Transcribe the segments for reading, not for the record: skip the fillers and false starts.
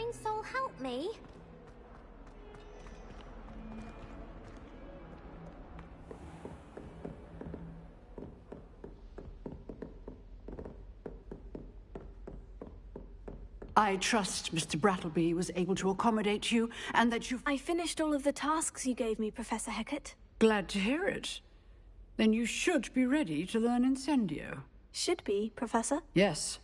kind soul help me? I trust Mr. Brattleby was able to accommodate you, and that you've... I finished all of the tasks you gave me, Professor Hecat. Glad to hear it. Then you should be ready to learn Incendio. Should be, Professor? Yes.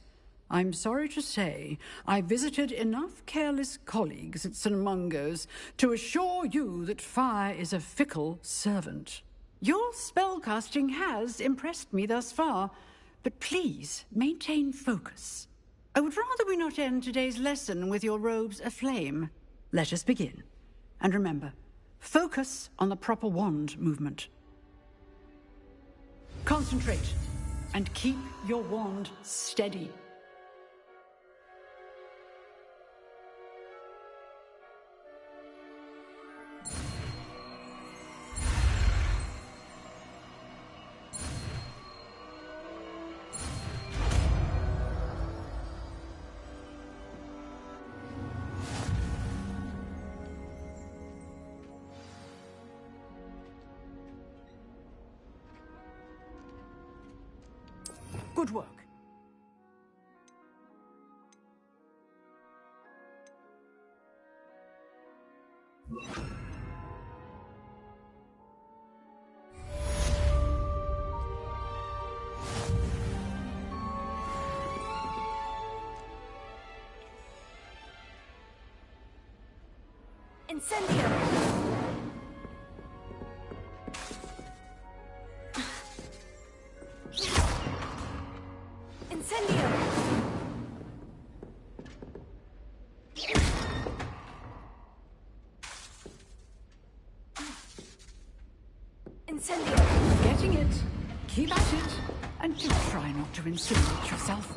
I'm sorry to say, I visited enough careless colleagues at St. Mungo's to assure you that fire is a fickle servant. Your spellcasting has impressed me thus far, but please maintain focus. I would rather we not end today's lesson with your robes aflame. Let us begin. And remember, focus on the proper wand movement. Concentrate, and keep your wand steady. Good work. Incendio! Incendio! Incendio! Getting it. Keep at it. And do try not to incinerate yourself.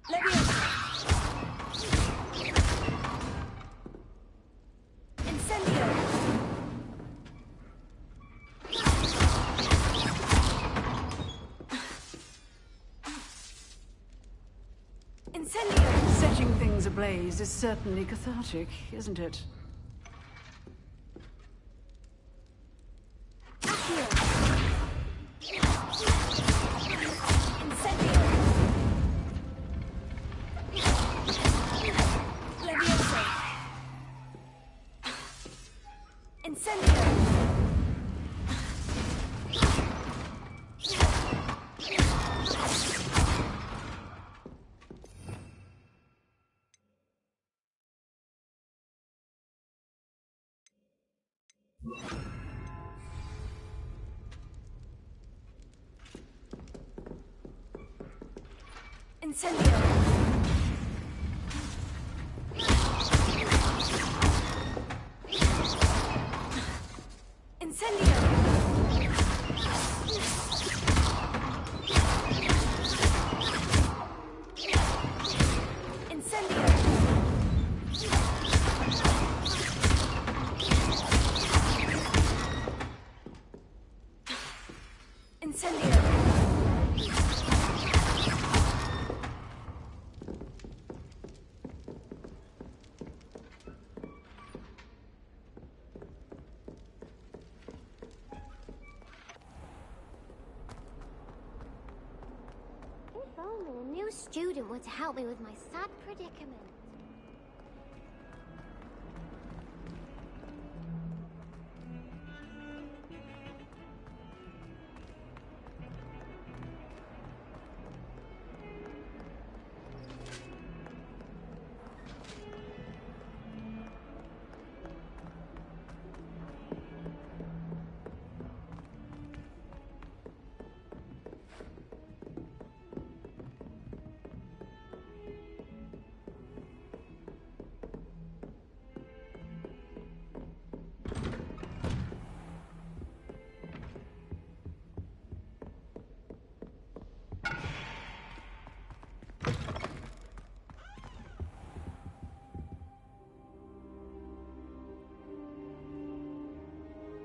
Leviosa! Incendio! Incendio! Setting things ablaze is certainly cathartic, isn't it? Incendio! Incendio! Incendio! Incendio! If only a new student were to help me with my sad predicament.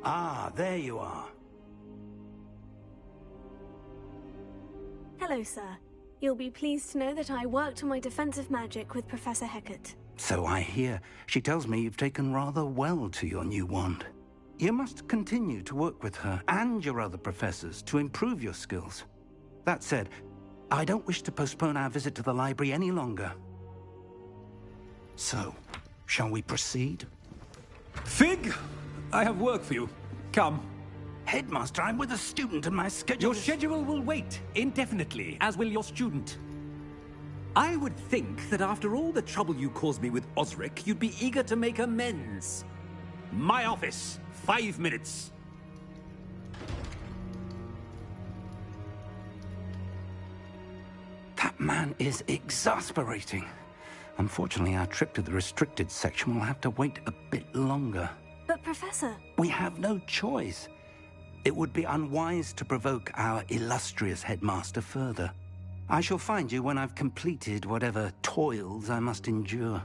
Ah, there you are. Hello, sir. You'll be pleased to know that I worked on my defensive magic with Professor Hecat. So I hear. She tells me you've taken rather well to your new wand. You must continue to work with her and your other professors to improve your skills. That said, I don't wish to postpone our visit to the library any longer. So, shall we proceed? Fig! I have work for you. Come. Headmaster, I'm with a student and my schedule Your is... schedule will wait indefinitely, as will your student. I would think that after all the trouble you caused me with Osric, you'd be eager to make amends. My office. 5 minutes. That man is exasperating. Unfortunately, our trip to the restricted section will have to wait a bit longer. But Professor... We have no choice. It would be unwise to provoke our illustrious headmaster further. I shall find you when I've completed whatever toils I must endure.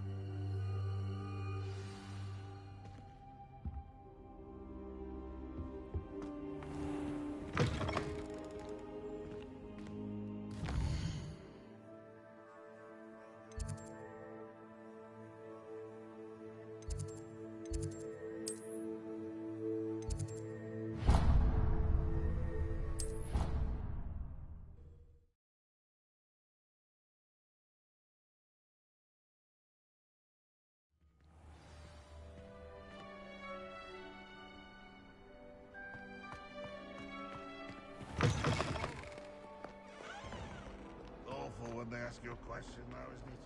Awful when they ask you a question now, isn't it?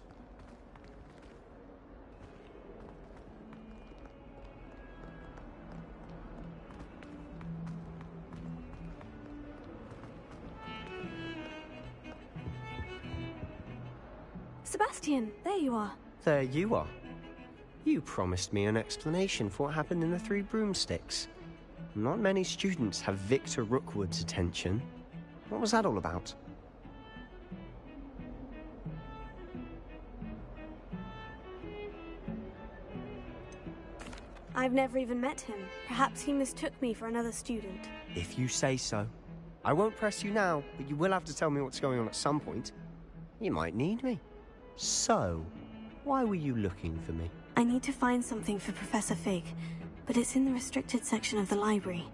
Sebastian, there you are. There you are. You promised me an explanation for what happened in the Three Broomsticks. Not many students have Victor Rookwood's attention. What was that all about? I've never even met him. Perhaps he mistook me for another student. If you say so. I won't press you now, but you will have to tell me what's going on at some point. You might need me. So, why were you looking for me? I need to find something for Professor Fig, but it's in the restricted section of the library.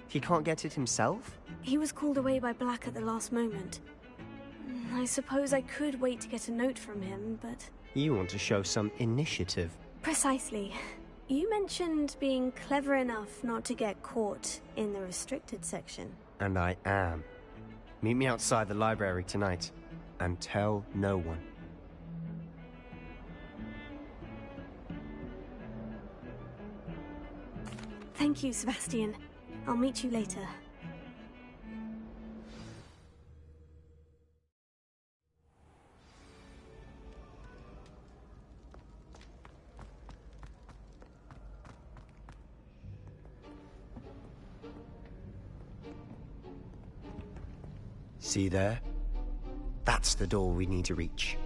He can't get it himself? He was called away by Black at the last moment. I suppose I could wait to get a note from him, but... You want to show some initiative. Precisely. You mentioned being clever enough not to get caught in the restricted section. And I am. Meet me outside the library tonight, and tell no one. Thank you, Sebastian. I'll meet you later. See there? That's the door we need to reach.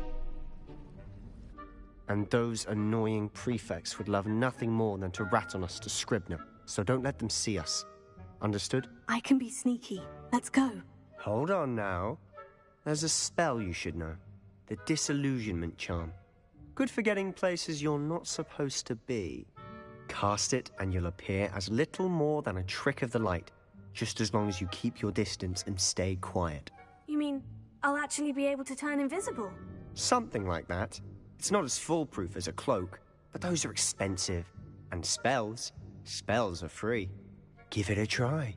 And those annoying prefects would love nothing more than to rat on us to Scribner, so don't let them see us. Understood? I can be sneaky. Let's go. Hold on now. There's a spell you should know. The Disillusionment Charm. Good for getting places you're not supposed to be. Cast it and you'll appear as little more than a trick of the light, just as long as you keep your distance and stay quiet. You mean I'll actually be able to turn invisible? Something like that. It's not as foolproof as a cloak, but those are expensive. And spells are free. Give it a try.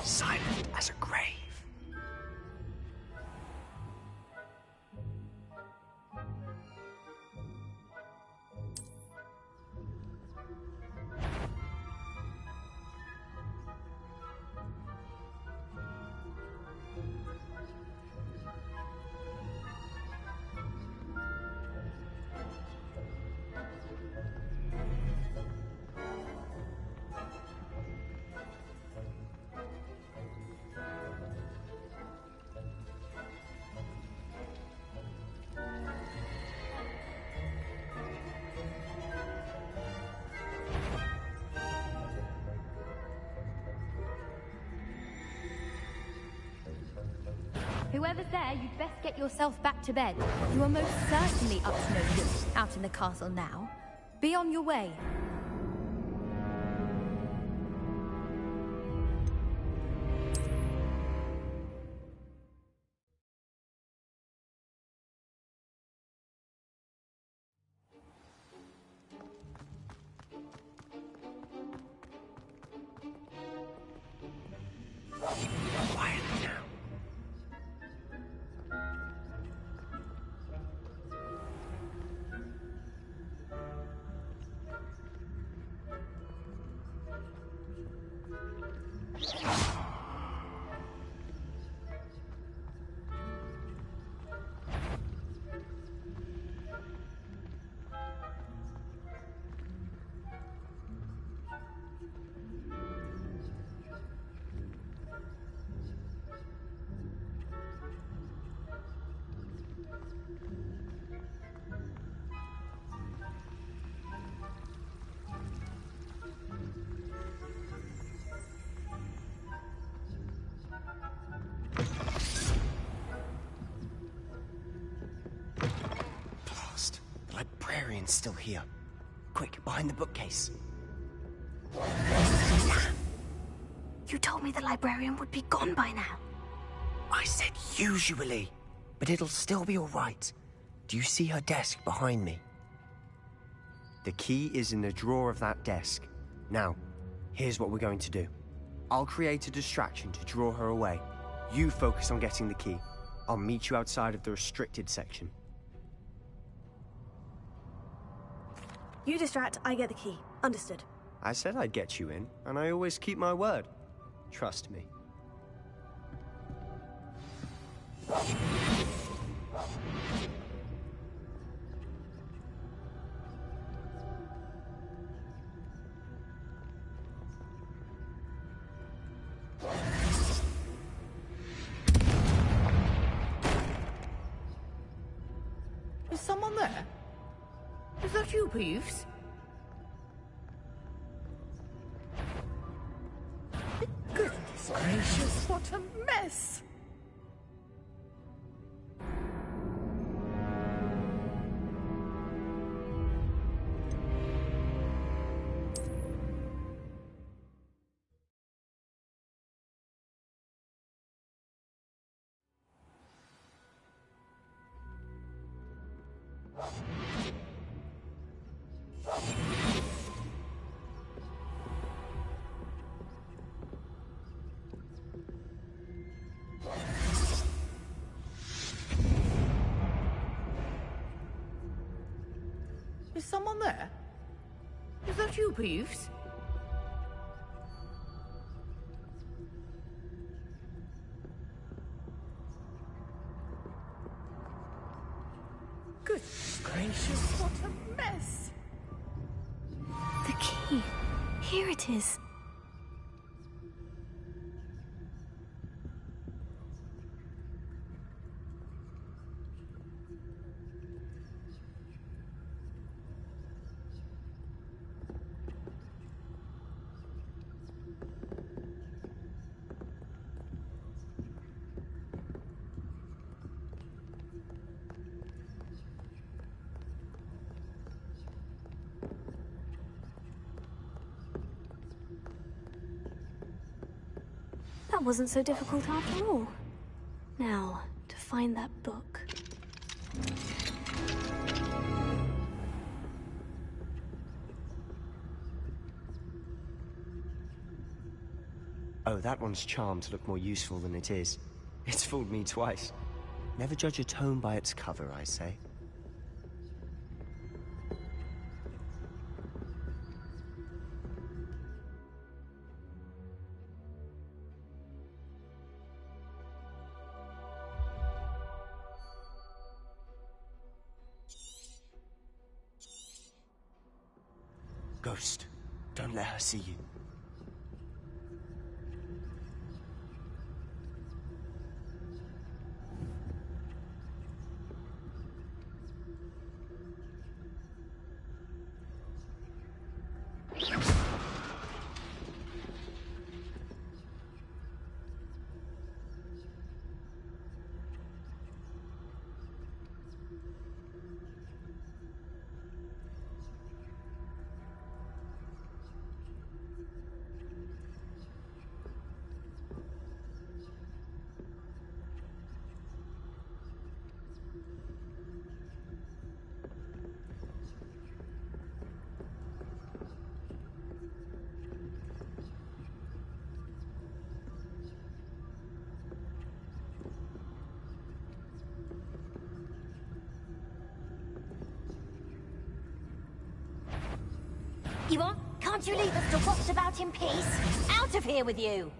Silent as a grave. Whoever's there, you'd best get yourself back to bed. You are most certainly up to no good out in the castle now. Be on your way. Librarian's still here. Quick, behind the bookcase. You told me the librarian would be gone by now. I said usually, but it'll still be all right. Do you see her desk behind me? The key is in the drawer of that desk. Now, here's what we're going to do. I'll create a distraction to draw her away. You focus on getting the key. I'll meet you outside of the restricted section. You distract, I get the key. Understood. I said I'd get you in, and I always keep my word. Trust me. Is someone there? Is that you, Peeves? Goodness gracious, what a mess! Is someone there? Is that you, Peeves? Goodness gracious, what a mess! The key. Here it is. That wasn't so difficult after all. Now, to find that book. Oh, that one's charmed to look more useful than it is. It's fooled me twice. Never judge a tome by its cover, I say. Ghost, don't let her see you. Nasty one! Can't you leave us to watch about in peace? Out of here with you!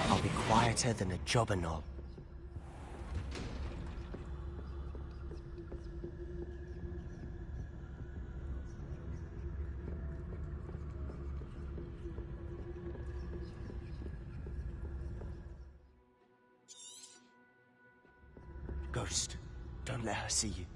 I'll be quieter than a jobberknoll. Ghost, don't let her see you.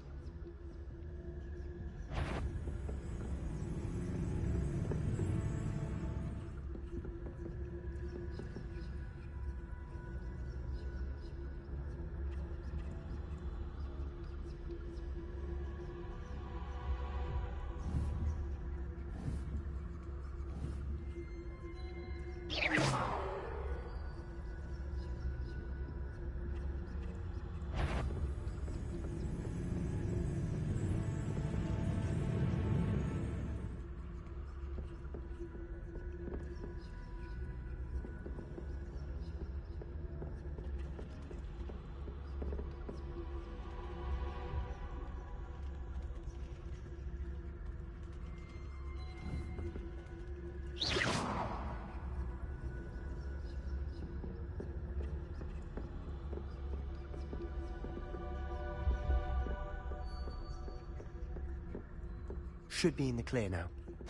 Should be in the clear now.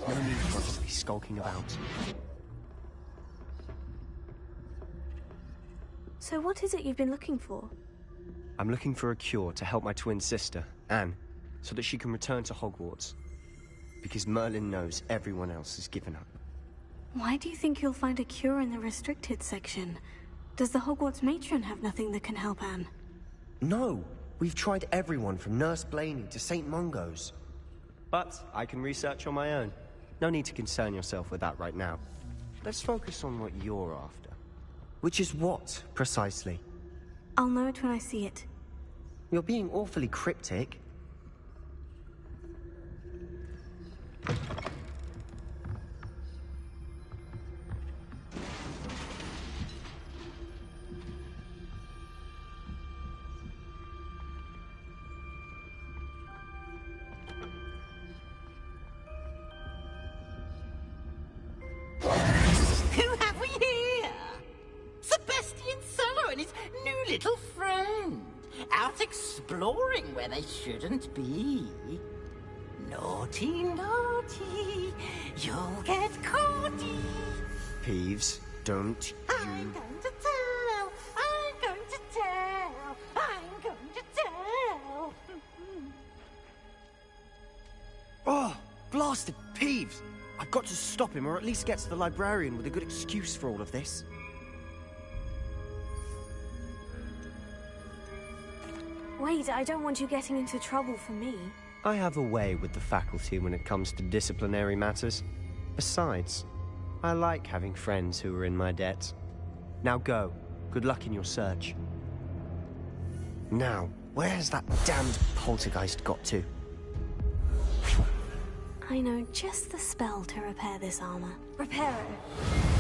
No need for us to be skulking about. So what is it you've been looking for? I'm looking for a cure to help my twin sister, Anne, so that she can return to Hogwarts. Because Merlin knows everyone else has given up. Why do you think you'll find a cure in the restricted section? Does the Hogwarts matron have nothing that can help Anne? No! We've tried everyone from Nurse Blaney to St. Mungo's. But I can research on my own. No need to concern yourself with that right now. Let's focus on what you're after. Which is what, precisely? I'll know it when I see it. You're being awfully cryptic. Exploring where they shouldn't be. Naughty, naughty, you'll get caughty. Peeves, don't you... I'm going to tell, I'm going to tell, I'm going to tell. Oh, blasted Peeves! I've got to stop him, or at least get to the librarian with a good excuse for all of this. Wait, I don't want you getting into trouble for me. I have a way with the faculty when it comes to disciplinary matters. Besides, I like having friends who are in my debt. Now go. Good luck in your search. Now, where's that damned poltergeist got to? I know just the spell to repair this armor. Repair it.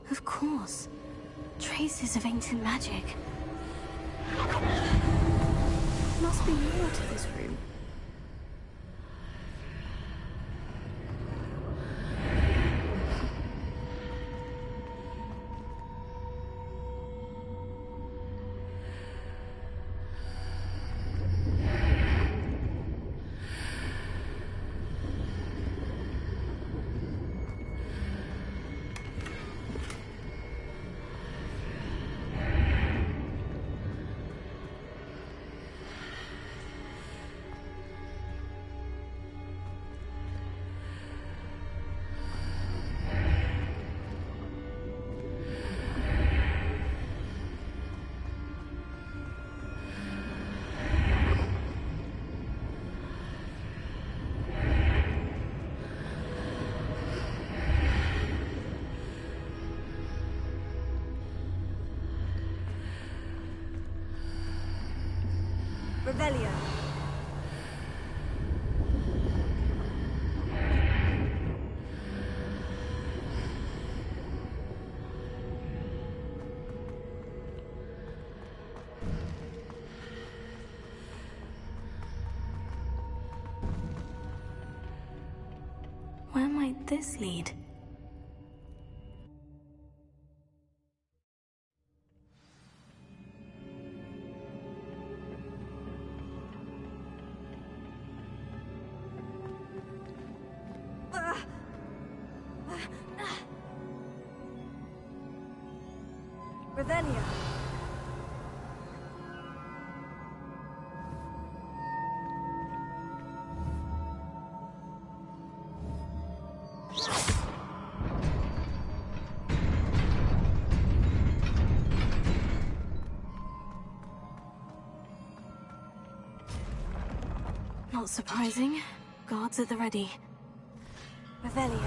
Of course. Traces of ancient magic. Must be more to this room. Revelio. Where might this lead? Revelio. Not surprising. Guards at the ready. Revelio.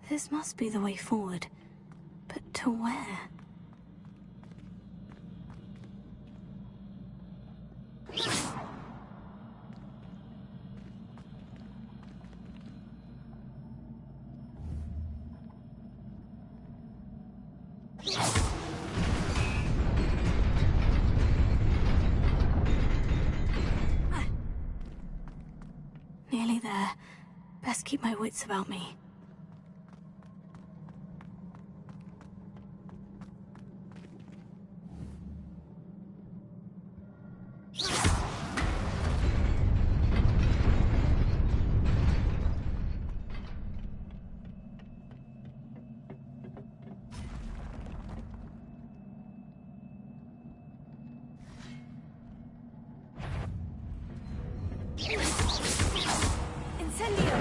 This must be the way forward. But to where? Nearly there. Best keep my wits about me. Incendio!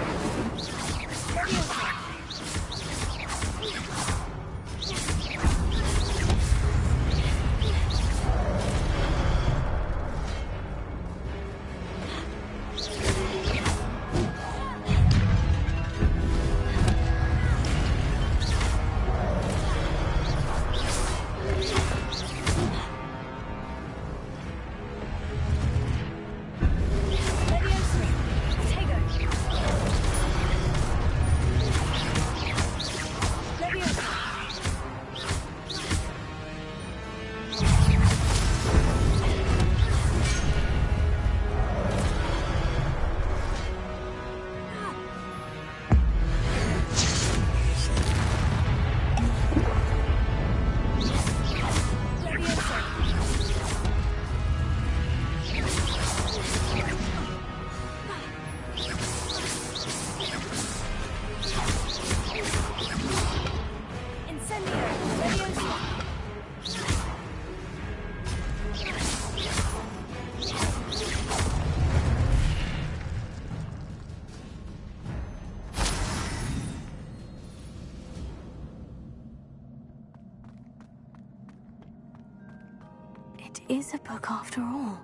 It is a book after all.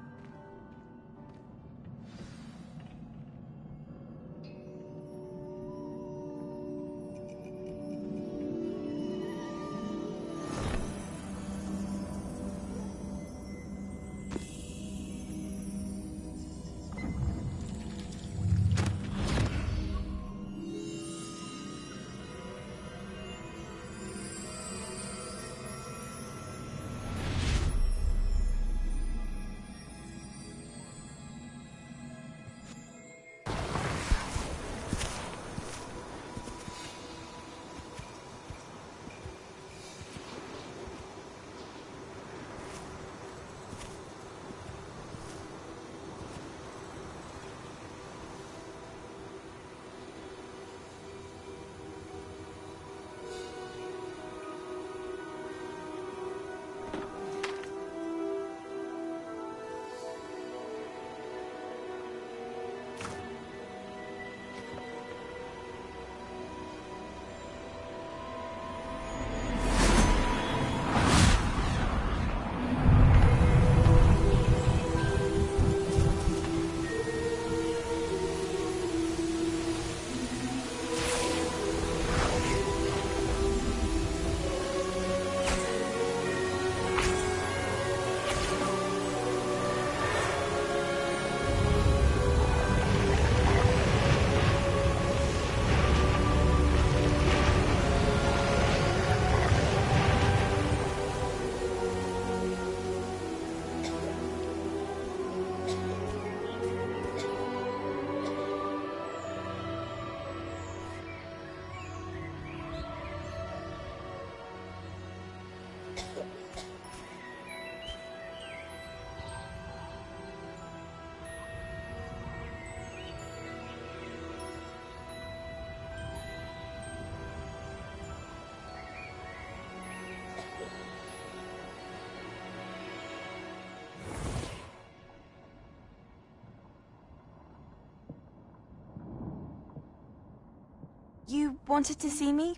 You wanted to see me?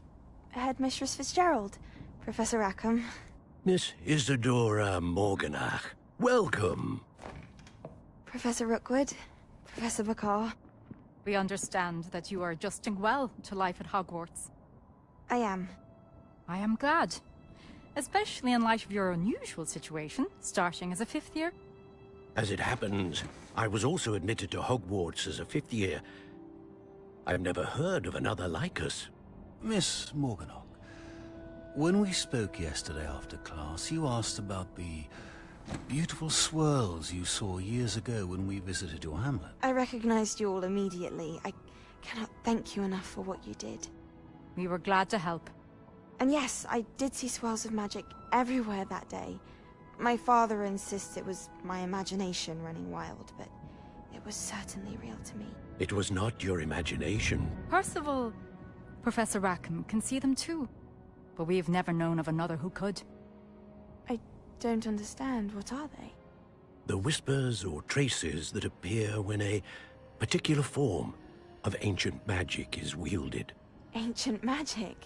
Headmistress Fitzgerald, Professor Rackham. Miss Isadora Morganach, welcome. Professor Rookwood, Professor Bakar. We understand that you are adjusting well to life at Hogwarts. I am. I am glad. Especially in light of your unusual situation, starting as a 5th year. As it happens, I was also admitted to Hogwarts as a 5th year. I've never heard of another like us. Miss Morganach, when we spoke yesterday after class, you asked about the beautiful swirls you saw years ago when we visited your hamlet. I recognized you all immediately. I cannot thank you enough for what you did. We were glad to help. And yes, I did see swirls of magic everywhere that day. My father insists it was my imagination running wild, but it was certainly real to me. It was not your imagination. Percival, Professor Rackham can see them too. But we've never known of another who could. I don't understand. What are they? The whispers or traces that appear when a particular form of ancient magic is wielded. Ancient magic?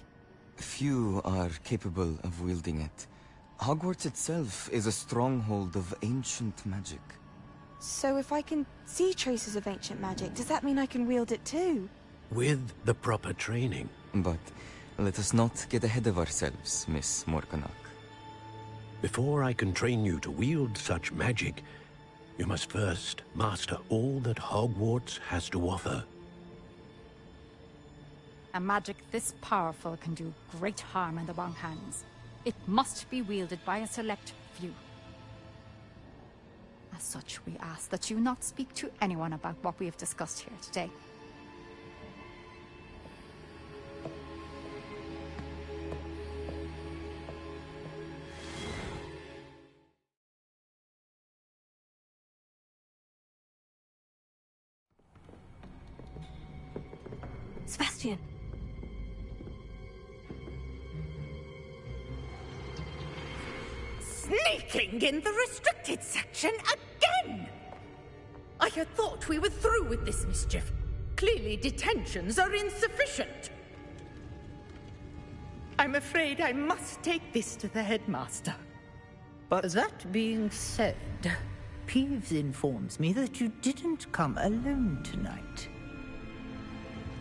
Few are capable of wielding it. Hogwarts itself is a stronghold of ancient magic. So if I can see traces of ancient magic, does that mean I can wield it too? With the proper training. But let us not get ahead of ourselves, Miss Morganach. Before I can train you to wield such magic, you must first master all that Hogwarts has to offer. A magic this powerful can do great harm in the wrong hands. It must be wielded by a select few. As such, we ask that you not speak to anyone about what we have discussed here today. Sebastian! Sneaking in the restricted section again! I had thought we were through with this mischief. Clearly detentions are insufficient. I'm afraid I must take this to the headmaster. But that being said, Peeves informs me that you didn't come alone tonight.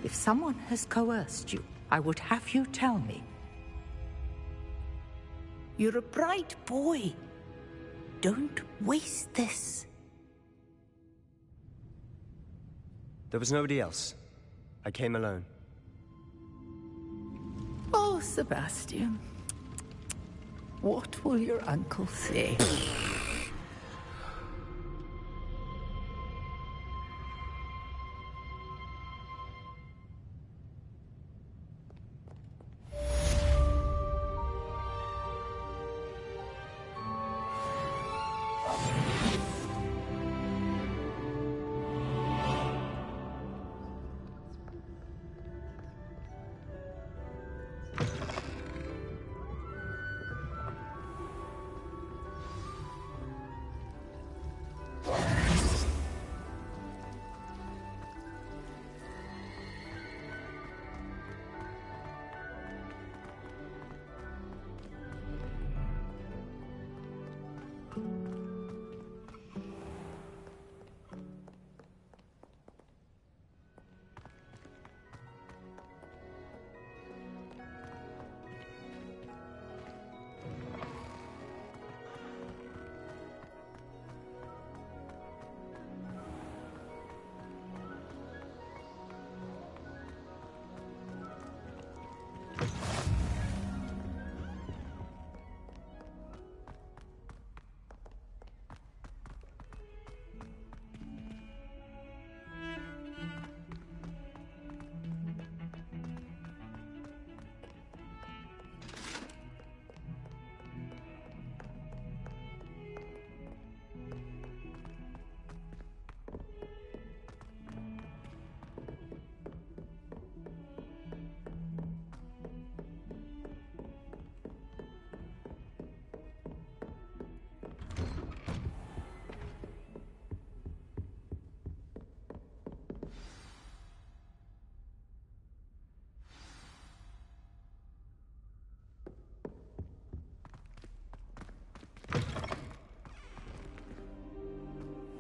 If someone has coerced you, I would have you tell me. You're a bright boy. Don't waste this. There was nobody else. I came alone. Oh, Sebastian. What will your uncle say?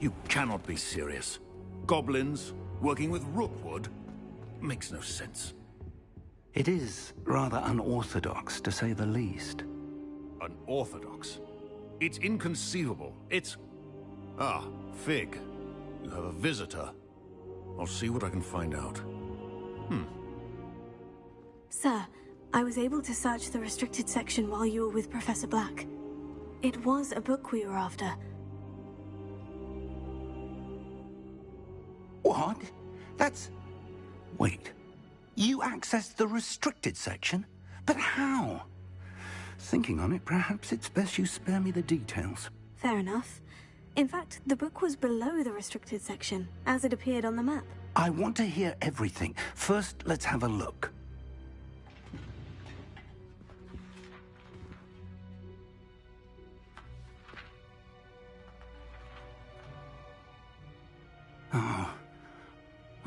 You cannot be serious. Goblins working with Rookwood makes no sense. It is rather unorthodox, to say the least. Unorthodox? It's inconceivable. It's... Ah, Fig. You have a visitor. I'll see what I can find out. Sir, I was able to search the restricted section while you were with Professor Black. It was a book we were after. What? That's... Wait. You accessed the restricted section? But how? Thinking on it, perhaps it's best you spare me the details. Fair enough. In fact, the book was below the restricted section, as it appeared on the map. I want to hear everything. First, let's have a look.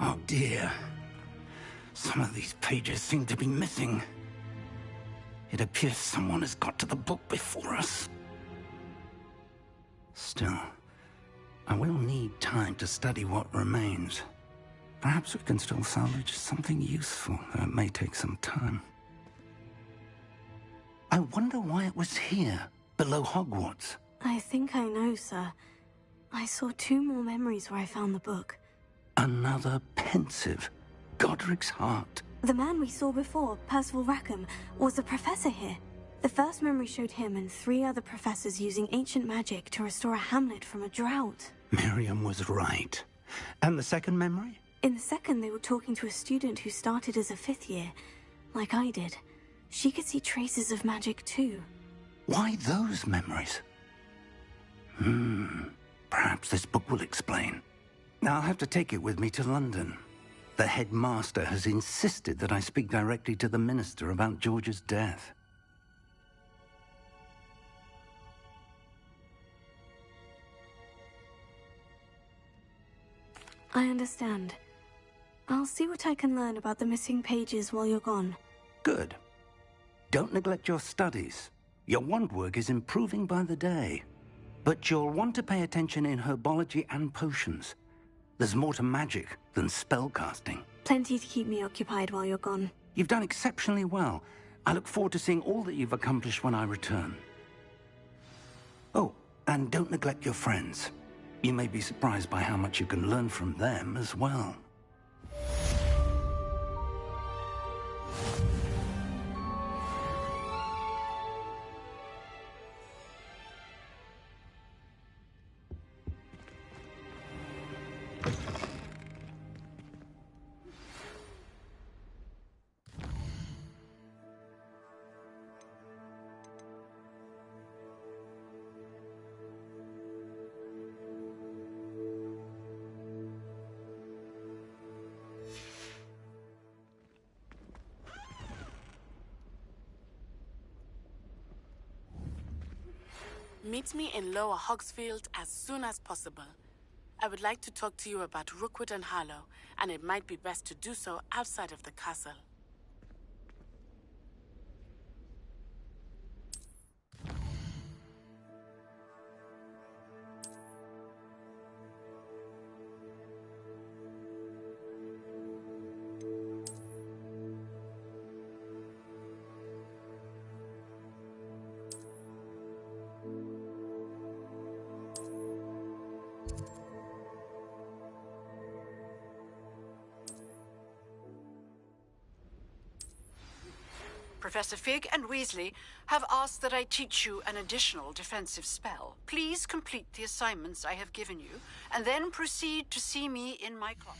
Oh dear. Some of these pages seem to be missing. It appears someone has got to the book before us. Still, I will need time to study what remains. Perhaps we can still salvage something useful, though it may take some time. I wonder why it was here, below Hogwarts. I think I know, sir. I saw 2 more memories where I found the book. Another pensive. Godric's heart. The man we saw before, Percival Rackham, was a professor here. The first memory showed him and 3 other professors using ancient magic to restore a hamlet from a drought. Miriam was right. And the second memory? In the second, they were talking to a student who started as a 5th year, like I did. She could see traces of magic too. Why those memories? Perhaps this book will explain. I'll have to take it with me to London. The headmaster has insisted that I speak directly to the minister about George's death. I understand. I'll see what I can learn about the missing pages while you're gone. Good. Don't neglect your studies. Your wand work is improving by the day. But you'll want to pay attention in herbology and potions. There's more to magic than spellcasting. Plenty to keep me occupied while you're gone. You've done exceptionally well. I look forward to seeing all that you've accomplished when I return. Oh, and don't neglect your friends. You may be surprised by how much you can learn from them as well. Meet me in Lower Hogsfield as soon as possible. I would like to talk to you about Rookwood and Harlow, and it might be best to do so outside of the castle. Professor Fig and Weasley have asked that I teach you an additional defensive spell. Please complete the assignments I have given you, and then proceed to see me in my class.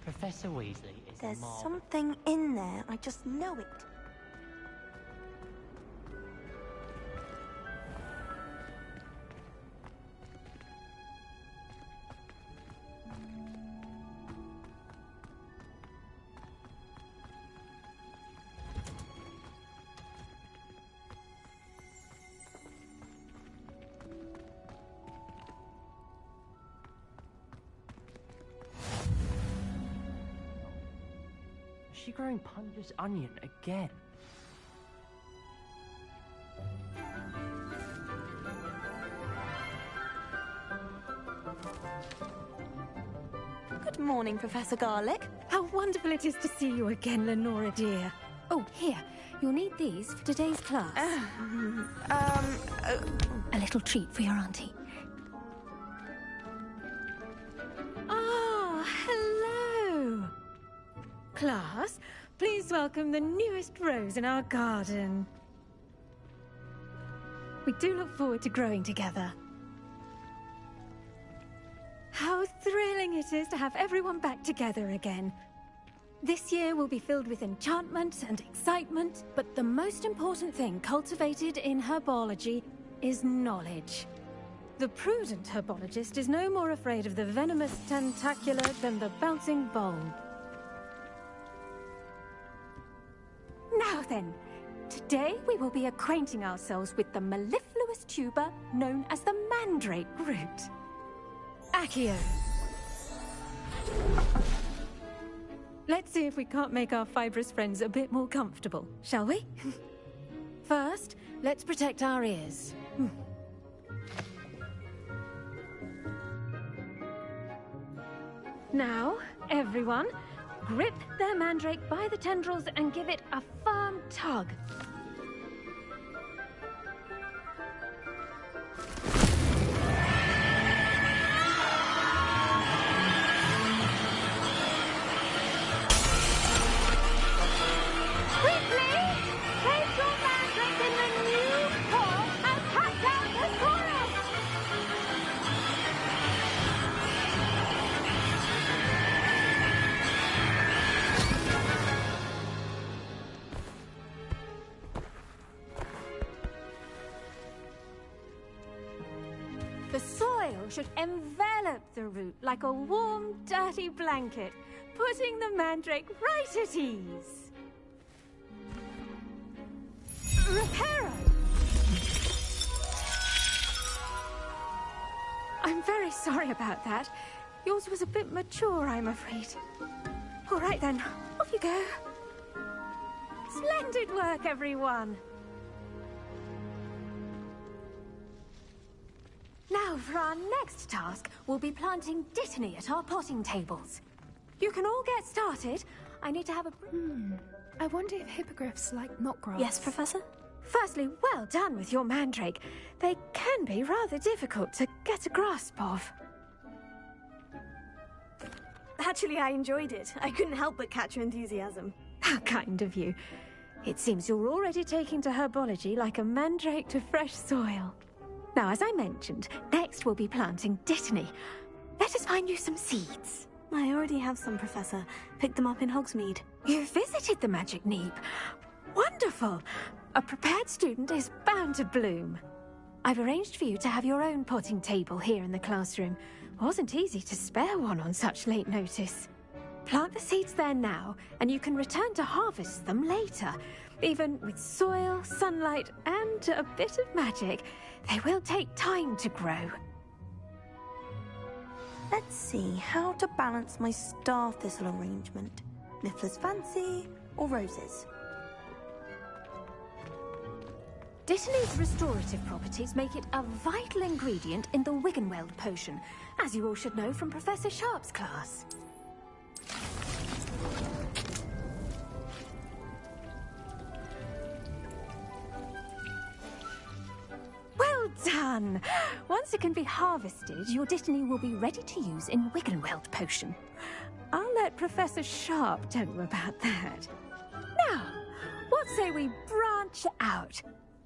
Professor Weasley is There's marvelous. something in there, I just know it. Is she growing Punder's onion again? Good morning, Professor Garlick. How wonderful it is to see you again, Lenora dear. Oh, here. You'll need these for today's class. A little treat for your auntie. Ah, hello. Class, please welcome the newest rose in our garden. We do look forward to growing together. How thrilling it is to have everyone back together again. This year will be filled with enchantment and excitement, but the most important thing cultivated in herbology is knowledge. The prudent herbologist is no more afraid of the venomous tentacula than the bouncing bulb. Now then, today we will be acquainting ourselves with the mellifluous tuber known as the mandrake root. Accio. Let's see if we can't make our fibrous friends a bit more comfortable, shall we? First, let's protect our ears. Now, everyone, grip their mandrake by the tendrils and give it a firm tug. The soil should envelop the root like a warm, dirty blanket, putting the mandrake right at ease. Reparo! I'm very sorry about that. Yours was a bit mature, I'm afraid. All right then, off you go. Splendid work, everyone. Now, for our next task, we'll be planting dotany at our potting tables. You can all get started. I need to have a... I wonder if hippogriffs like knotgrass. Yes, Professor? Firstly, well done with your mandrake. They can be rather difficult to get a grasp of. Actually, I enjoyed it. I couldn't help but catch your enthusiasm. How kind of you. It seems you're already taking to herbology like a mandrake to fresh soil. Now, as I mentioned, next we'll be planting dotany. Let us find you some seeds. I already have some, Professor. Picked them up in Hogsmeade. You visited the Magic Neep. Wonderful! A prepared student is bound to bloom. I've arranged for you to have your own potting table here in the classroom. Wasn't easy to spare one on such late notice. Plant the seeds there now, and you can return to harvest them later. Even with soil, sunlight, and a bit of magic, they will take time to grow. Let's see how to balance my star thistle arrangement. Niffler's fancy or roses? Dotany's restorative properties make it a vital ingredient in the Wiggenweld potion, as you all should know from Professor Sharp's class. Well done! Once it can be harvested, your dotany will be ready to use in Wiggenweld potion. I'll let Professor Sharp tell you about that. Now, what say we branch out?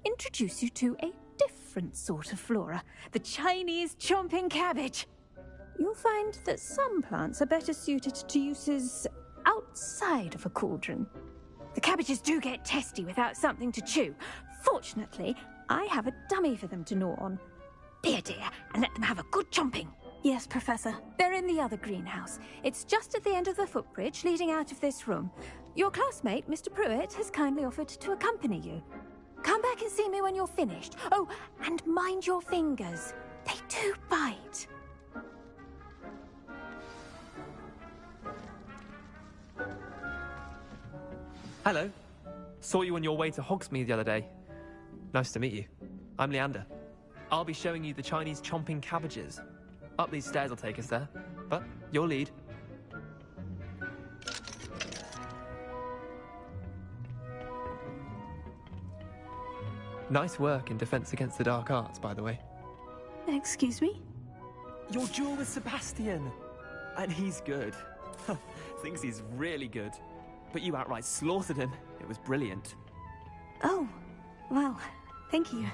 Introduce you to a different sort of flora, the Chinese chomping cabbage. You'll find that some plants are better suited to uses outside of a cauldron. The cabbages do get testy without something to chew. Fortunately, I have a dummy for them to gnaw on. Be a dear and let them have a good chomping. Yes, Professor. They're in the other greenhouse. It's just at the end of the footbridge leading out of this room. Your classmate, Mr. Pruitt, has kindly offered to accompany you. Come back and see me when you're finished. Oh, and mind your fingers. They do bite. Hello. Saw you on your way to Hogsmeade the other day. Nice to meet you. I'm Leander. I'll be showing you the Chinese chomping cabbages. Up these stairs will take us there, but your lead. Nice work in Defense Against the Dark Arts, by the way. Excuse me? Your duel with Sebastian! And he's good. Thinks he's really good. But you outright slaughtered him. It was brilliant. Oh, well, thank you.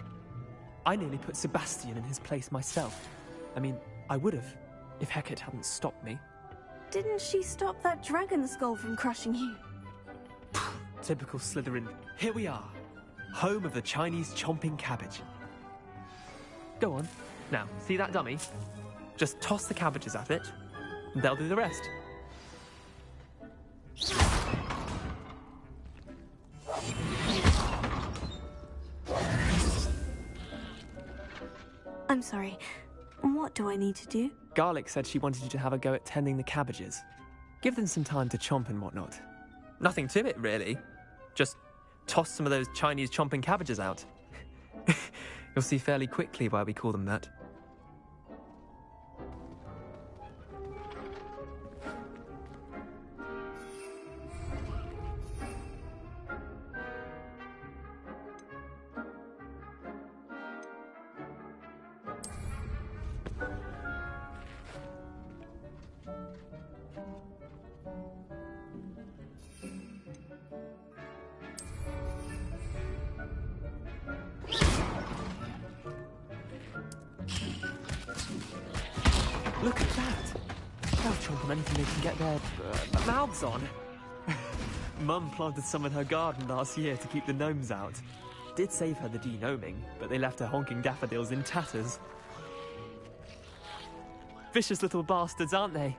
I nearly put Sebastian in his place myself. I mean, I would have, if Hecate hadn't stopped me. Didn't she stop that dragon skull from crushing you? Typical Slytherin. Here we are. Home of the Chinese chomping cabbage. Go on. Now, see that dummy? Just toss the cabbages at it, and they'll do the rest. I'm sorry. What do I need to do? Garlic said she wanted you to have a go at tending the cabbages. Give them some time to chomp and whatnot. Nothing to it, really. Just toss some of those Chinese chomping cabbages out. You'll see fairly quickly why we call them that. Look at that! They'll chomp on anything they can get their mouths on. Mum planted some in her garden last year to keep the gnomes out. Did save her the denoming, but they left her honking daffodils in tatters. Vicious little bastards, aren't they?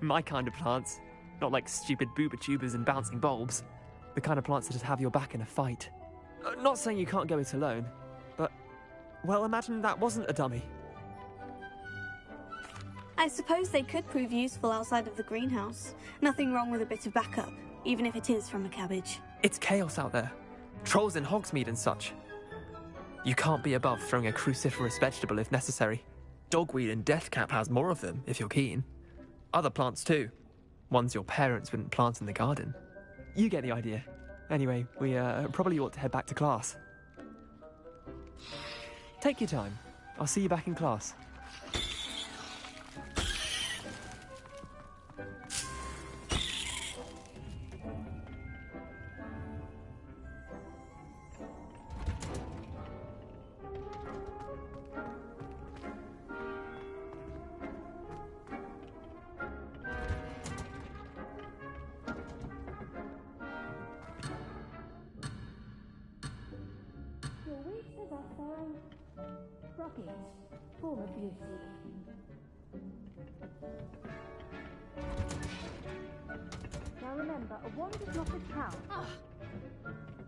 My kind of plants. Not like stupid booba tubers and bouncing bulbs. The kind of plants that just have your back in a fight. Not saying you can't go it alone, but, well, imagine that wasn't a dummy. I suppose they could prove useful outside of the greenhouse. Nothing wrong with a bit of backup, even if it is from a cabbage. It's chaos out there. Trolls in Hogsmeade and such. You can't be above throwing a cruciferous vegetable if necessary. Dogweed and deathcap has more of them, if you're keen. Other plants too. Ones your parents wouldn't plant in the garden. You get the idea. Anyway, we probably ought to head back to class. Take your time. I'll see you back in class.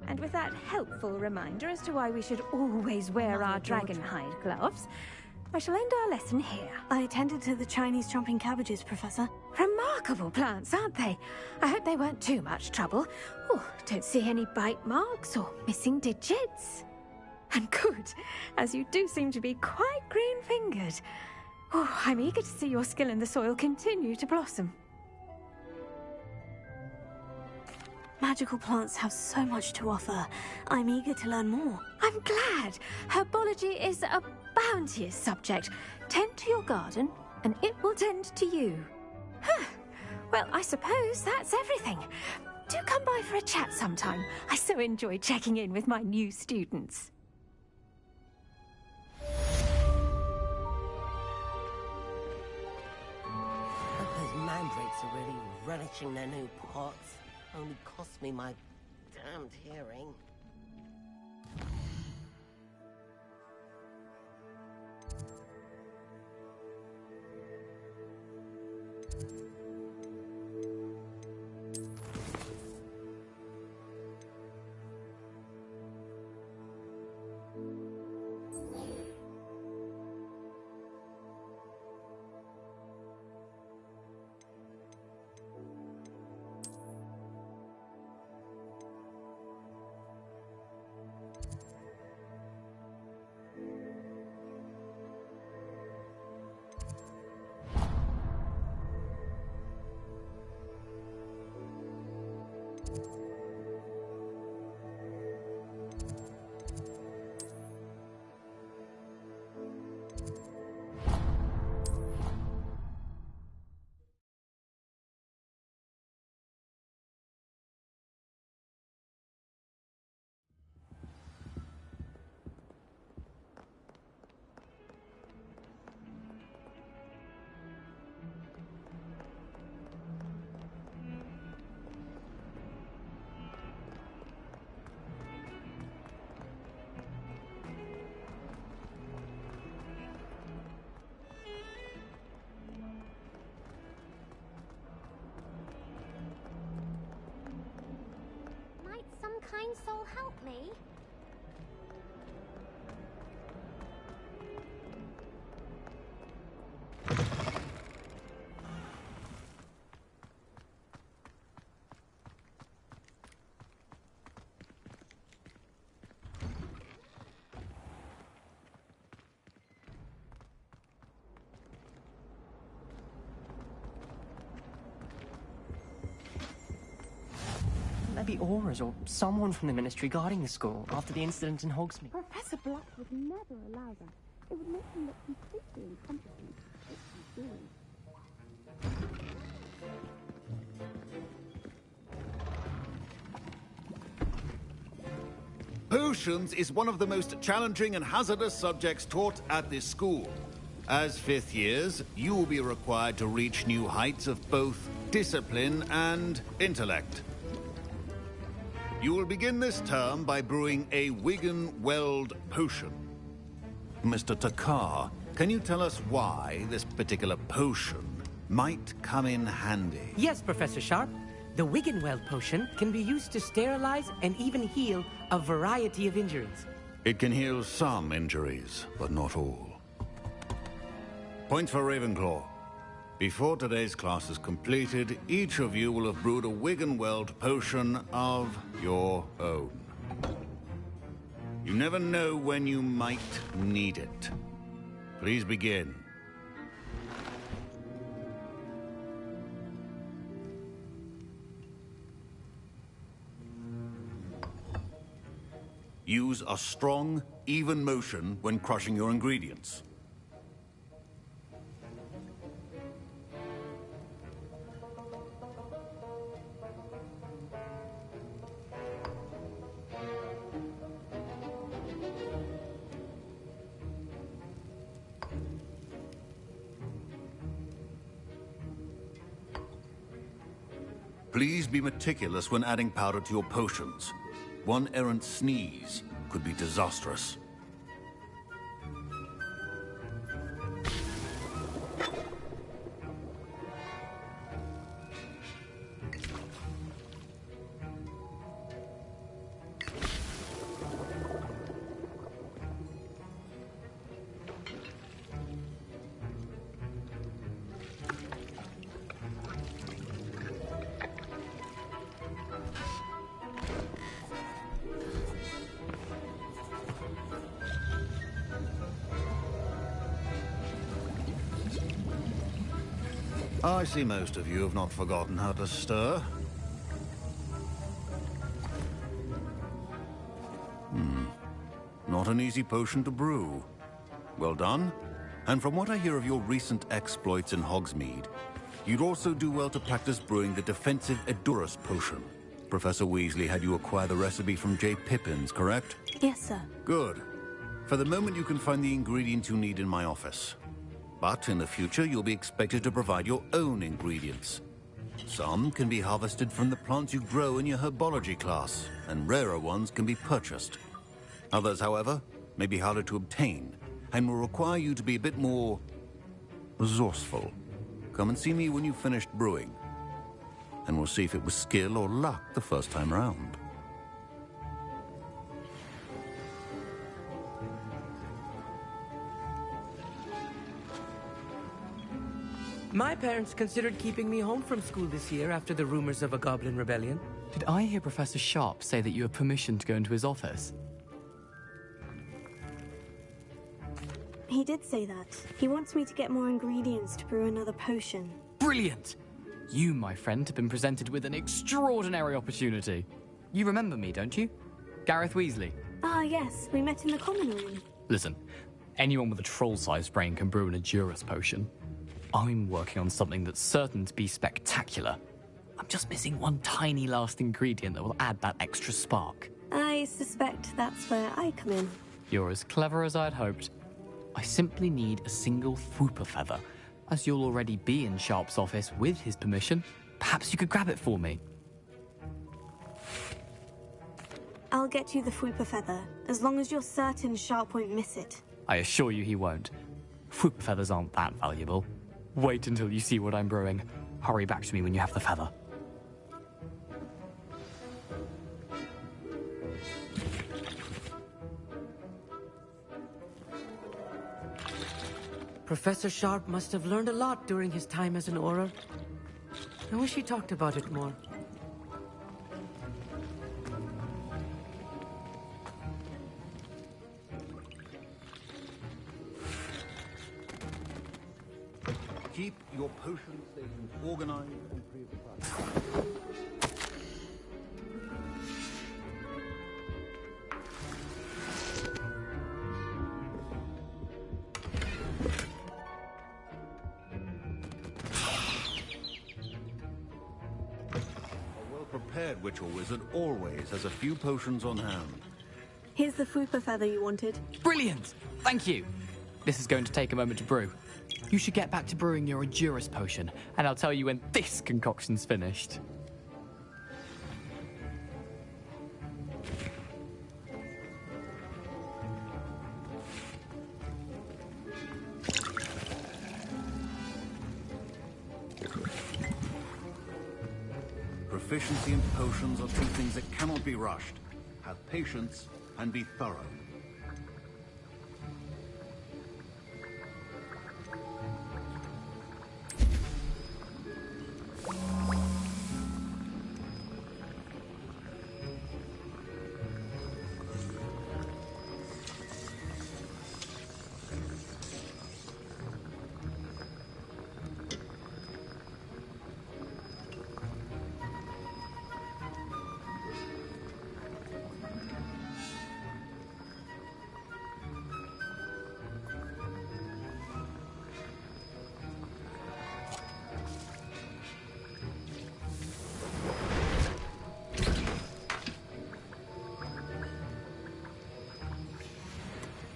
And with that helpful reminder as to why we should always wear our dragon hide gloves, I shall end our lesson here. I attended to the Chinese chomping cabbages, Professor. Remarkable plants, aren't they? I hope they weren't too much trouble. Oh, don't see any bite marks or missing digits. And good, as you do seem to be quite green-fingered. Oh, I'm eager to see your skill in the soil continue to blossom. Magical plants have so much to offer. I'm eager to learn more. I'm glad. Herbology is a bounteous subject. Tend to your garden, and it will tend to you. Huh. Well, I suppose that's everything. Do come by for a chat sometime. I so enjoy checking in with my new students. Those mandrakes are really relishing their new pots. Only cost me my damned hearing. Kind soul help me? Maybe Aura's or someone from the Ministry guarding the school after the incident in Hogsmeade. Professor Black would never allow that. It would make him look completely incompetent. Potions is one of the most challenging and hazardous subjects taught at this school. As fifth years, you will be required to reach new heights of both discipline and intellect. You will begin this term by brewing a Wigan-Weld potion. Mr. Takar, can you tell us why this particular potion might come in handy? Yes, Professor Sharp. The Wigan-Weld potion can be used to sterilize and even heal a variety of injuries. It can heal some injuries, but not all. Point for Ravenclaw. Before today's class is completed, each of you will have brewed a Wigan-Weld potion of your own. You never know when you might need it. Please begin. Use a strong, even motion when crushing your ingredients. Please be meticulous when adding powder to your potions. One errant sneeze could be disastrous. I see most of you have not forgotten how to stir. Not an easy potion to brew. Well done. And from what I hear of your recent exploits in Hogsmeade, you'd also do well to practice brewing the defensive Edurus potion. Professor Weasley had you acquire the recipe from J. Pippins, correct? Yes, sir. Good. For the moment, you can find the ingredients you need in my office. But in the future, you'll be expected to provide your own ingredients. Some can be harvested from the plants you grow in your herbology class, and rarer ones can be purchased. Others, however, may be harder to obtain, and will require you to be a bit more resourceful. Come and see me when you've finished brewing, and we'll see if it was skill or luck the first time round. My parents considered keeping me home from school this year after the rumors of a goblin rebellion. Did I hear Professor Sharp say that you have permission to go into his office? He did say that. He wants me to get more ingredients to brew another potion. Brilliant! You, my friend, have been presented with an extraordinary opportunity. You remember me, don't you? Gareth Weasley. Ah, yes. We met in the common room. Listen, anyone with a troll-sized brain can brew an Edurus potion. I'm working on something that's certain to be spectacular. I'm just missing one tiny last ingredient that will add that extra spark. I suspect that's where I come in. You're as clever as I'd hoped. I simply need a single Fwooper feather. As you'll already be in Sharp's office with his permission, perhaps you could grab it for me. I'll get you the Fwooper feather, as long as you're certain Sharp won't miss it. I assure you he won't. Fwooper feathers aren't that valuable. Wait until you see what I'm brewing. Hurry back to me when you have the feather. Professor Sharp must have learned a lot during his time as an Auror. I wish he talked about it more. Keep your potion stations organized and free of clutter. A well-prepared witch or wizard always has a few potions on hand. Here's the Fwooper feather you wanted. Brilliant! Thank you. This is going to take a moment to brew. You should get back to brewing your Endurance potion, and I'll tell you when this concoction's finished. Proficiency in potions are two things that cannot be rushed. Have patience and be thorough.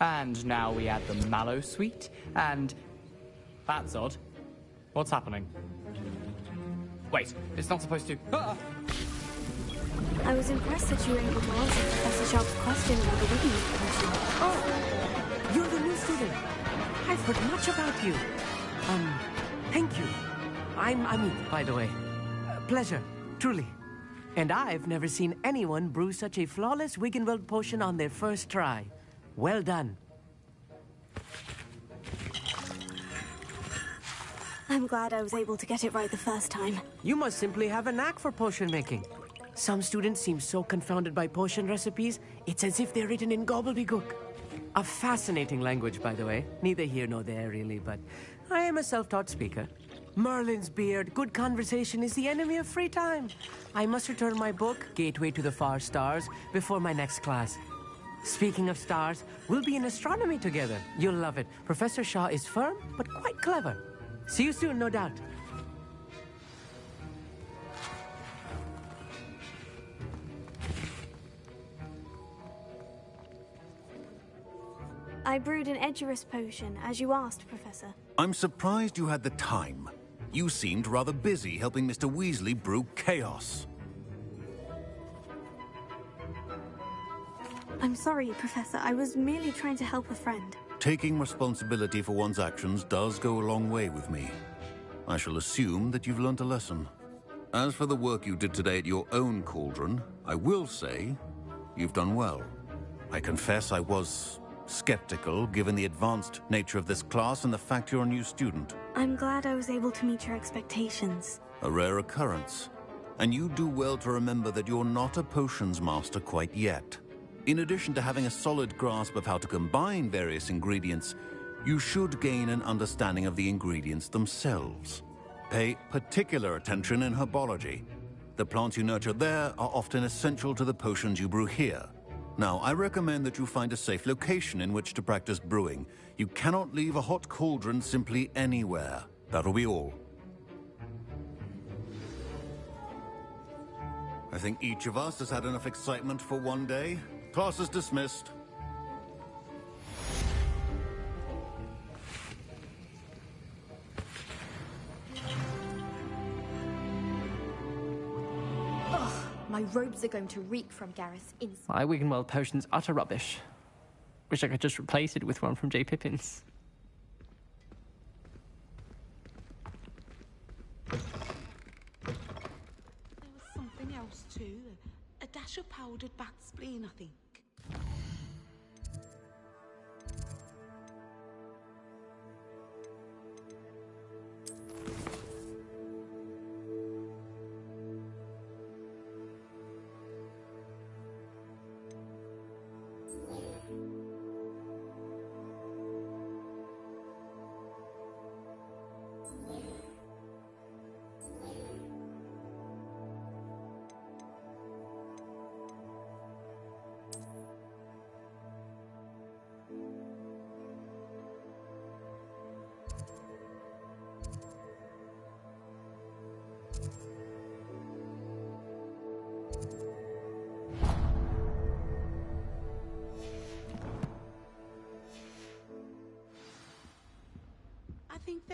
And now we add the mallow sweet, and... That's odd. What's happening? Wait, it's not supposed to... Ah! I was impressed that you were able to answer Professor Sharp's question about the Wiggins potion. Oh, you're the new student. I've heard much about you. Thank you. I'm Amit, by the way. Pleasure, truly. And I've never seen anyone brew such a flawless Wiggenweld potion on their first try. Well done. I'm glad I was able to get it right the first time. You must simply have a knack for potion making. Some students seem so confounded by potion recipes, it's as if they're written in gobbledygook. A fascinating language, by the way. Neither here nor there, really, but I am a self-taught speaker. Merlin's beard, good conversation is the enemy of free time. I must return my book, Gateway to the Far Stars, before my next class. Speaking of stars, we'll be in astronomy together. You'll love it. Professor Shaw is firm, but quite clever. See you soon, no doubt. I brewed an Edurus potion, as you asked, Professor. I'm surprised you had the time. You seemed rather busy helping Mr. Weasley brew chaos. I'm sorry, Professor. I was merely trying to help a friend. Taking responsibility for one's actions does go a long way with me. I shall assume that you've learnt a lesson. As for the work you did today at your own cauldron, I will say you've done well. I confess I was skeptical, given the advanced nature of this class and the fact you're a new student. I'm glad I was able to meet your expectations. A rare occurrence. And you do well to remember that you're not a potions master quite yet. In addition to having a solid grasp of how to combine various ingredients, you should gain an understanding of the ingredients themselves. Pay particular attention in herbology. The plants you nurture there are often essential to the potions you brew here. Now, I recommend that you find a safe location in which to practice brewing. You cannot leave a hot cauldron simply anywhere. That'll be all. I think each of us has had enough excitement for one day. Class is dismissed. Ugh, my robes are going to reek from Gareth's inside. My Wiggenweld potion's utter rubbish. Wish I could just replace it with one from J. Pippin's. There was something else too. A dash of powdered bat spleen, I think.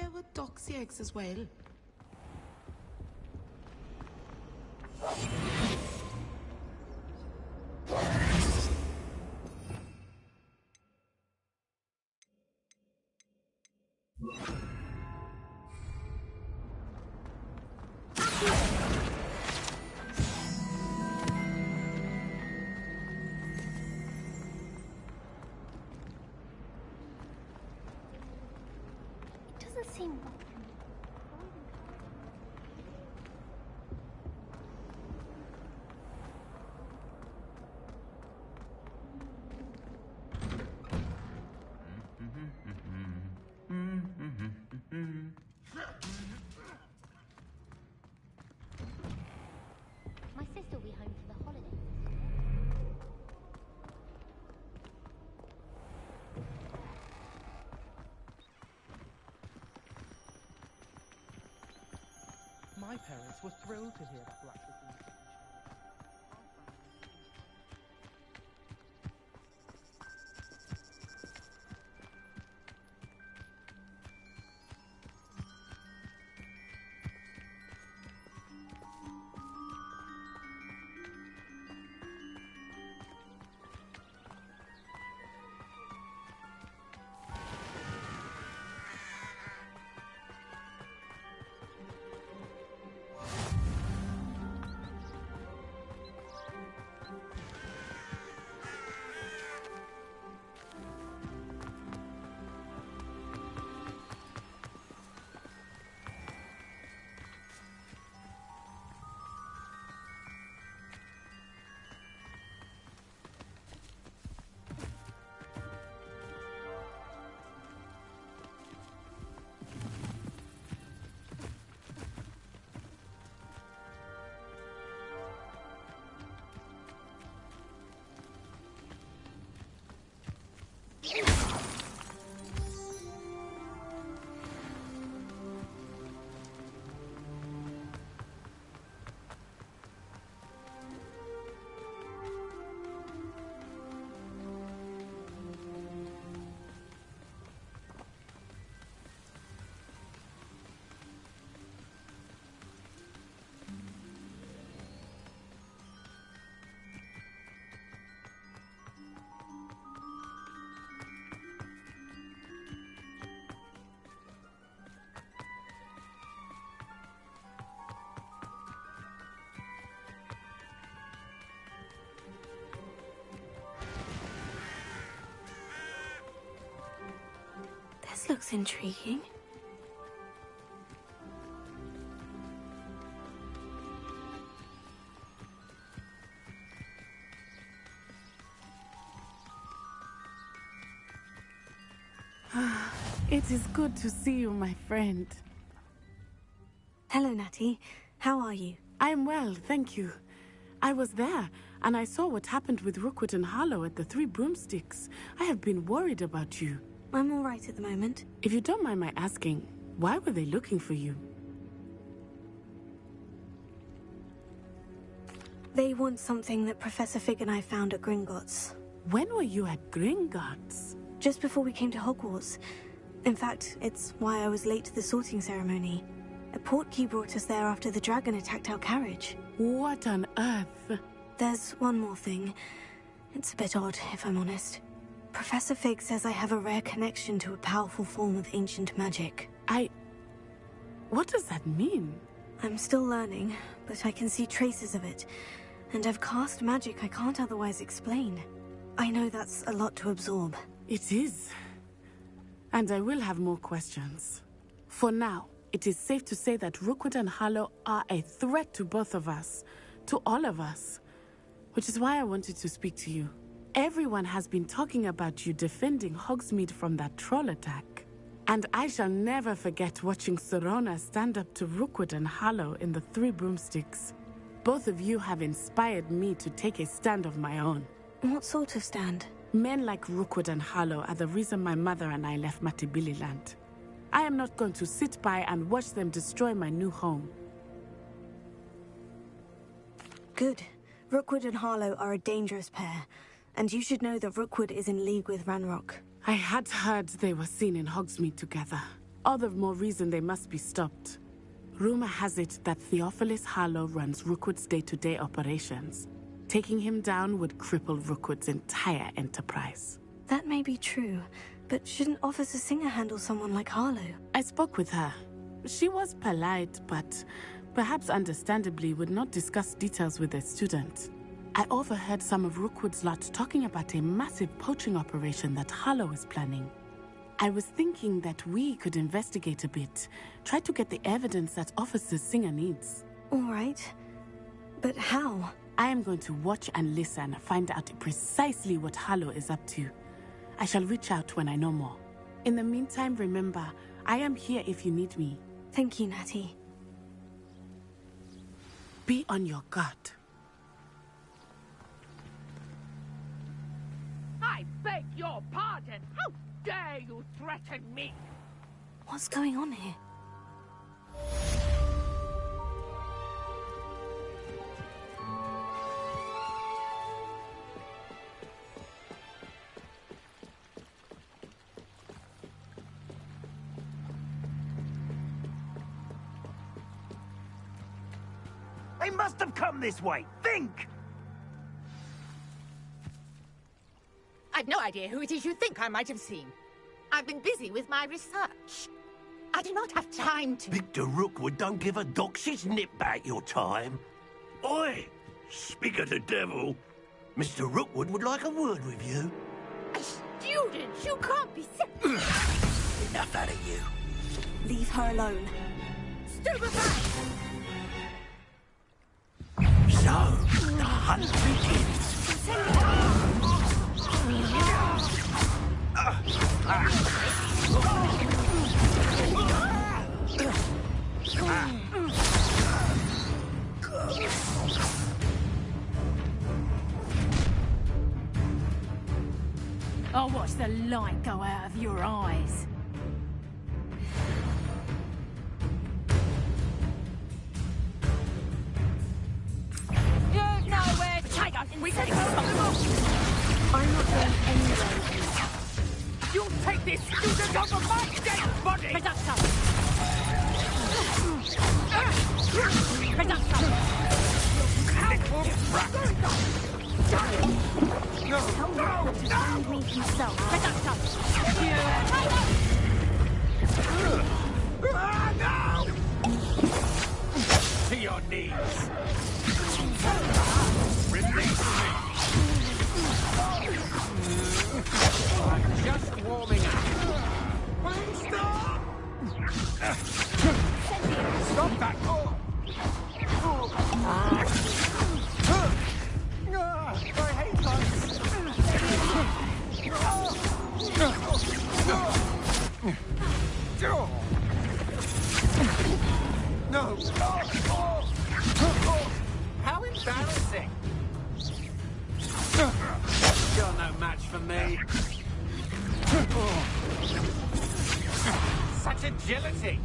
there were doxy eggs as well. It doesn't seem like my sister will be home for the holidays. My parents were thrilled to hear that Black was being This looks intriguing. It is good to see you, my friend. Hello, Natty. How are you? I'm well, thank you. I was there, and I saw what happened with Rookwood and Harlow at the Three Broomsticks. I have been worried about you. I'm all right at the moment. If you don't mind my asking, why were they looking for you? They want something that Professor Fig and I found at Gringotts. When were you at Gringotts? Just before we came to Hogwarts. In fact, it's why I was late to the sorting ceremony. A portkey brought us there after the dragon attacked our carriage. What on earth? There's one more thing. It's a bit odd, if I'm honest. Professor Fig says I have a rare connection to a powerful form of ancient magic. What does that mean? I'm still learning, but I can see traces of it. And I've cast magic I can't otherwise explain. I know that's a lot to absorb. It is. And I will have more questions. For now, it is safe to say that Rookwood and Harlow are a threat to both of us. To all of us. Which is why I wanted to speak to you. Everyone has been talking about you defending Hogsmeade from that troll attack. And I shall never forget watching Serona stand up to Rookwood and Harlow in the Three Broomsticks. Both of you have inspired me to take a stand of my own. What sort of stand? Men like Rookwood and Harlow are the reason my mother and I left Matibili Land. I am not going to sit by and watch them destroy my new home. Good. Rookwood and Harlow are a dangerous pair. And you should know that Rookwood is in league with Ranrock. I had heard they were seen in Hogsmeade together. all the more reason they must be stopped. Rumor has it that Theophilus Harlow runs Rookwood's day-to-day operations. Taking him down would cripple Rookwood's entire enterprise. That may be true, but shouldn't Officer Singer handle someone like Harlow? I spoke with her. She was polite, but perhaps understandably would not discuss details with a student. I overheard some of Rookwood's lot talking about a massive poaching operation that Harlow is planning. I was thinking that we could investigate a bit, try to get the evidence that Officer Singer needs. All right. But how? I am going to watch and listen, find out precisely what Harlow is up to. I shall reach out when I know more. In the meantime, remember, I am here if you need me. Thank you, Natty. Be on your guard. I beg your pardon. How dare you threaten me? What's going on here? They must have come this way. Think! I've no idea who it is you think I might have seen. I've been busy with my research. I do not have time to... Victor Rookwood don't give a doxy's nip back your time. Oi! Speak of the devil. Mr. Rookwood would like a word with you. A student? You can't be... Enough out of you. Leave her alone. Stupefy! So, the hunt begins. I'll watch the light go out of your eyes. You've nowhere to take us. We can I'm not going anywhere. You'll take this student over my dead body! Production! Production! Find me himself. To your knees. Release me. I'm just warming up. Stop! Stop that! I hate bugs. No! How embarrassing! You're no match for me. Such agility!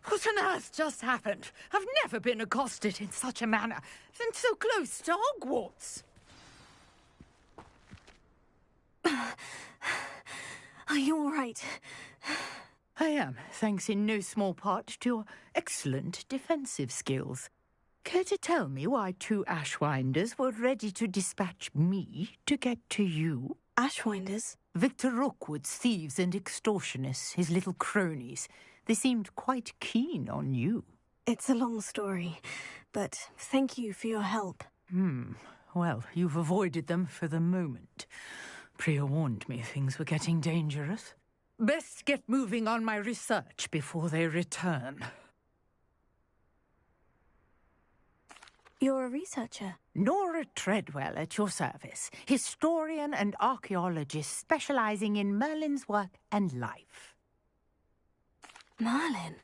What on earth just happened? I've never been accosted in such a manner, and so close to Hogwarts. Are you all right? I am, thanks in no small part to your excellent defensive skills. Care to tell me why two Ashwinders were ready to dispatch me to get to you? Ashwinders? Victor Rookwood's thieves and extortionists, his little cronies. They seemed quite keen on you. It's a long story, but thank you for your help. Well, you've avoided them for the moment. Priya warned me things were getting dangerous. Best get moving on my research before they return. You're a researcher? Nora Treadwell at your service. Historian and archaeologist specializing in Merlin's work and life. Merlin?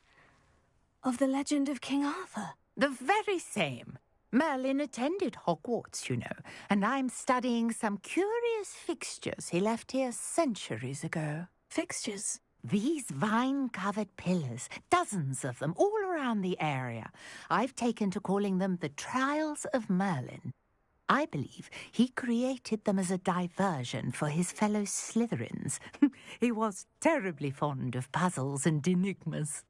Of the legend of King Arthur? The very same. Merlin attended Hogwarts, you know, and I'm studying some curious fixtures he left here centuries ago. Fixtures? These vine-covered pillars, dozens of them, all around the area. I've taken to calling them the Trials of Merlin. I believe he created them as a diversion for his fellow Slytherins. He was terribly fond of puzzles and enigmas.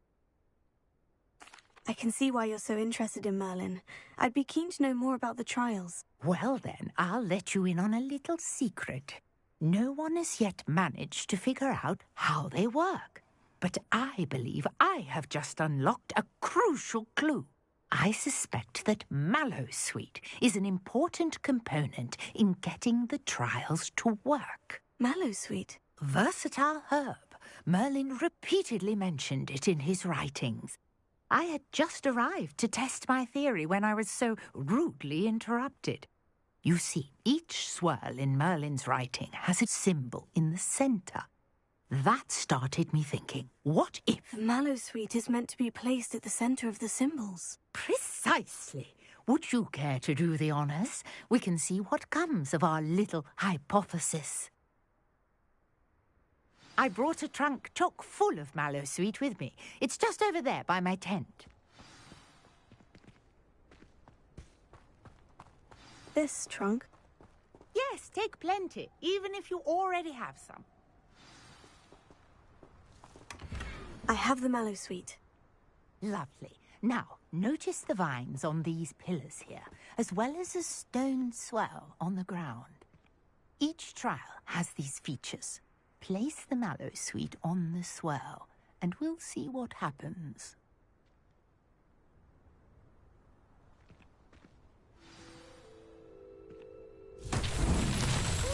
I can see why you're so interested in Merlin. I'd be keen to know more about the trials. Well then, I'll let you in on a little secret. No one has yet managed to figure out how they work. But I believe I have just unlocked a crucial clue. I suspect that Mallowsweet is an important component in getting the trials to work. Mallowsweet? Versatile herb. Merlin repeatedly mentioned it in his writings. I had just arrived to test my theory when I was so rudely interrupted. You see, each swirl in Merlin's writing has a symbol in the centre. That started me thinking, what if... The Mallowsweet is meant to be placed at the centre of the symbols. Precisely. Would you care to do the honours? We can see what comes of our little hypothesis. I brought a trunk chock full of Mallowsweet with me. It's just over there by my tent. This trunk? Yes, take plenty, even if you already have some. I have the Mallowsweet. Lovely. Now, notice the vines on these pillars here, as well as a stone swell on the ground. Each trial has these features. Place the Mallowsweet on the swell, and we'll see what happens.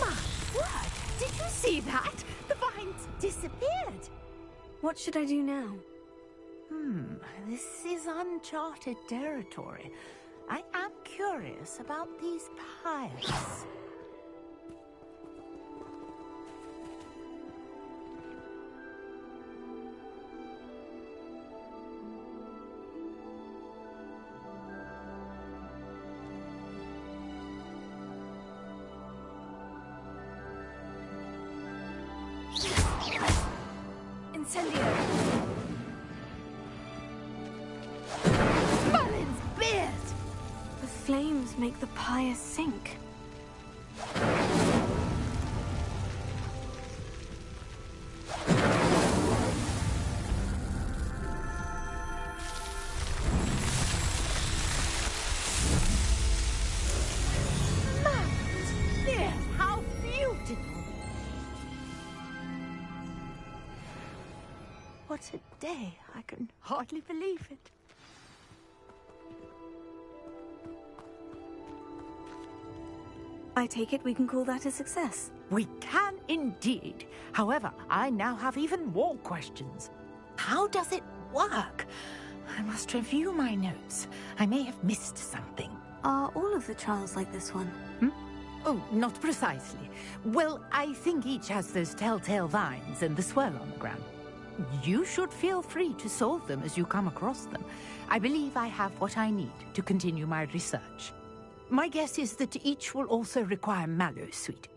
My word! Did you see that? The vines disappeared! What should I do now? This is uncharted territory. I am curious about these piles. Incendio! Merlin's beard! The flames make the pyre sink. Merlin's beard! How beautiful! What a day! I can hardly believe it. I take it we can call that a success. We can indeed. However, I now have even more questions. How does it work? I must review my notes. I may have missed something. Are all of the trials like this one? Oh, not precisely. Well, I think each has those telltale vines and the swirl on the ground. You should feel free to solve them as you come across them. I believe I have what I need to continue my research. My guess is that each will also require Mallowsweet,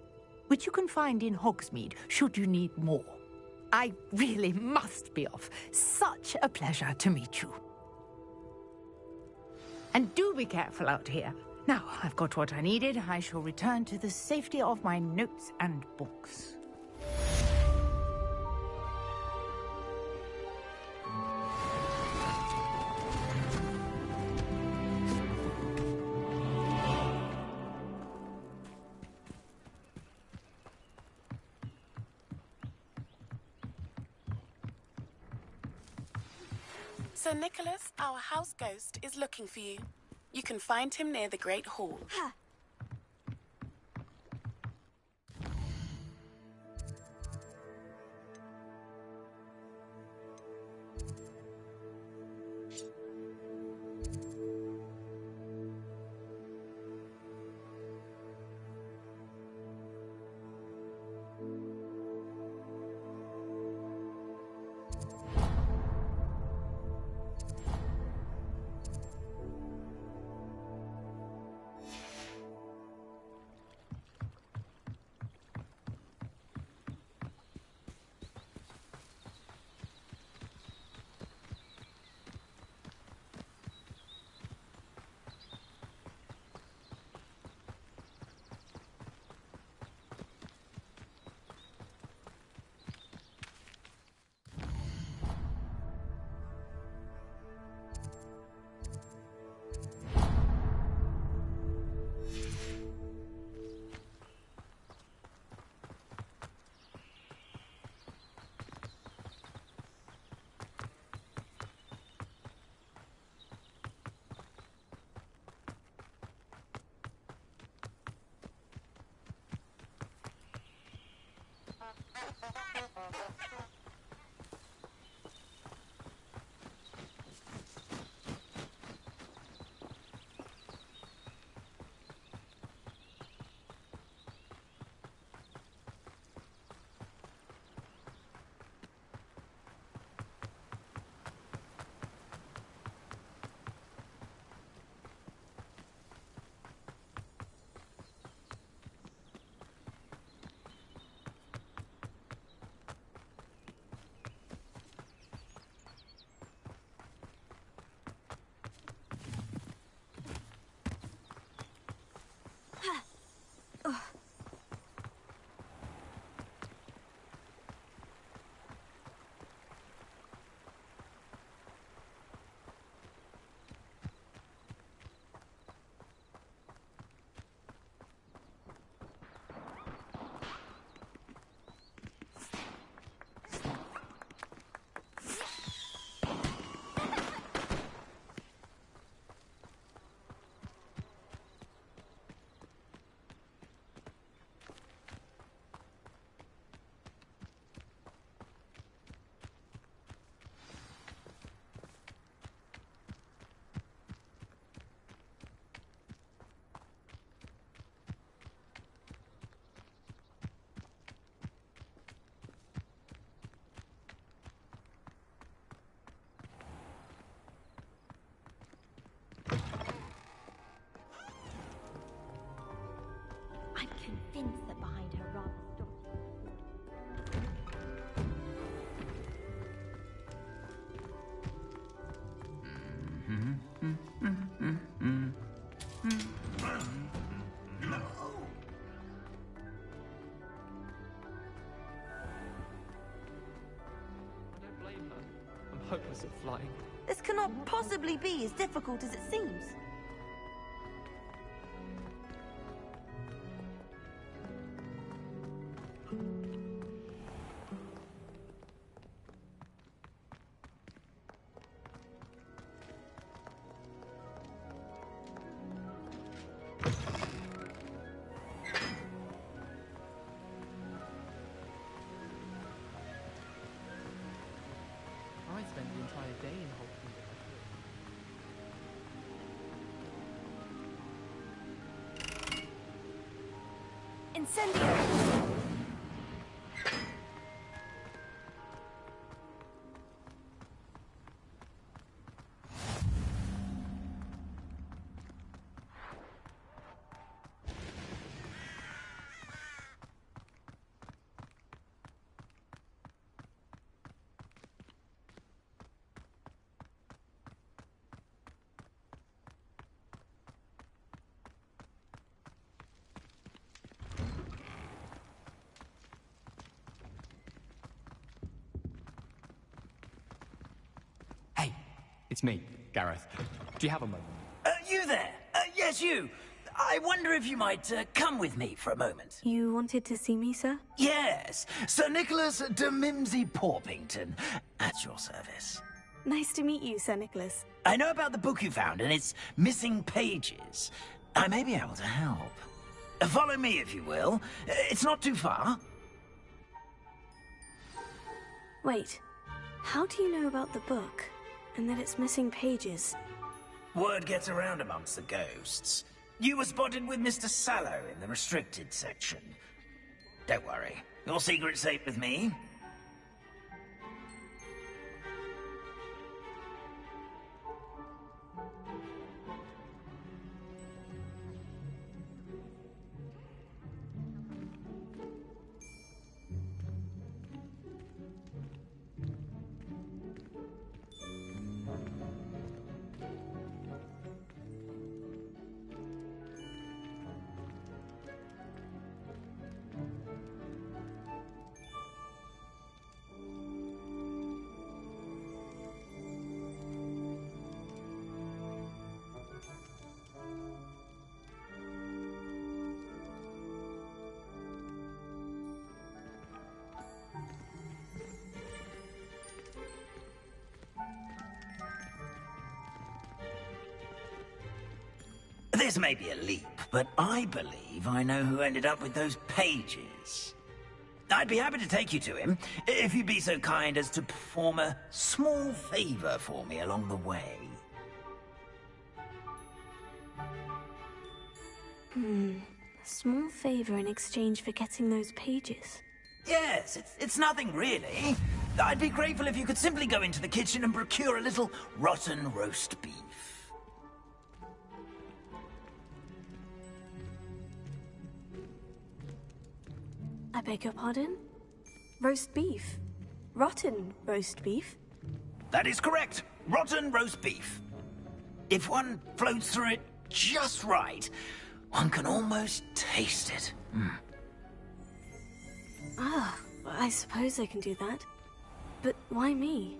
which you can find in Hogsmeade should you need more. I really must be off. Such a pleasure to meet you. And do be careful out here. Now, I've got what I needed. I shall return to the safety of my notes and books. Sir Nicholas, our house ghost, is looking for you. You can find him near the Great Hall. spinster behind her rather hopeless at flying. This cannot possibly be as difficult as it seems. I spent the entire day in Hogwarts. Incendio! It's me, Gareth. Do you have a moment? You there? Yes, you. I wonder if you might come with me for a moment. You wanted to see me, sir? Yes, Sir Nicholas de Mimsy Porpington, at your service. Nice to meet you, Sir Nicholas. I know about the book you found and its missing pages. I may be able to help. Follow me, if you will. It's not too far. Wait, how do you know about the book? And that it's missing pages? Word gets around amongst the ghosts. You were spotted with Mr. Sallow in the restricted section. Don't worry, your secret's safe with me. This may be a leap, but I believe I know who ended up with those pages. I'd be happy to take you to him, if you'd be so kind as to perform a small favor for me along the way. A small favor in exchange for getting those pages. Yes, it's nothing really. I'd be grateful if you could simply go into the kitchen and procure a little rotten roast beef. I beg your pardon? Roast beef? Rotten roast beef? That is correct. Rotten roast beef. If one floats through it just right, one can almost taste it. Ah, I suppose I can do that. But why me?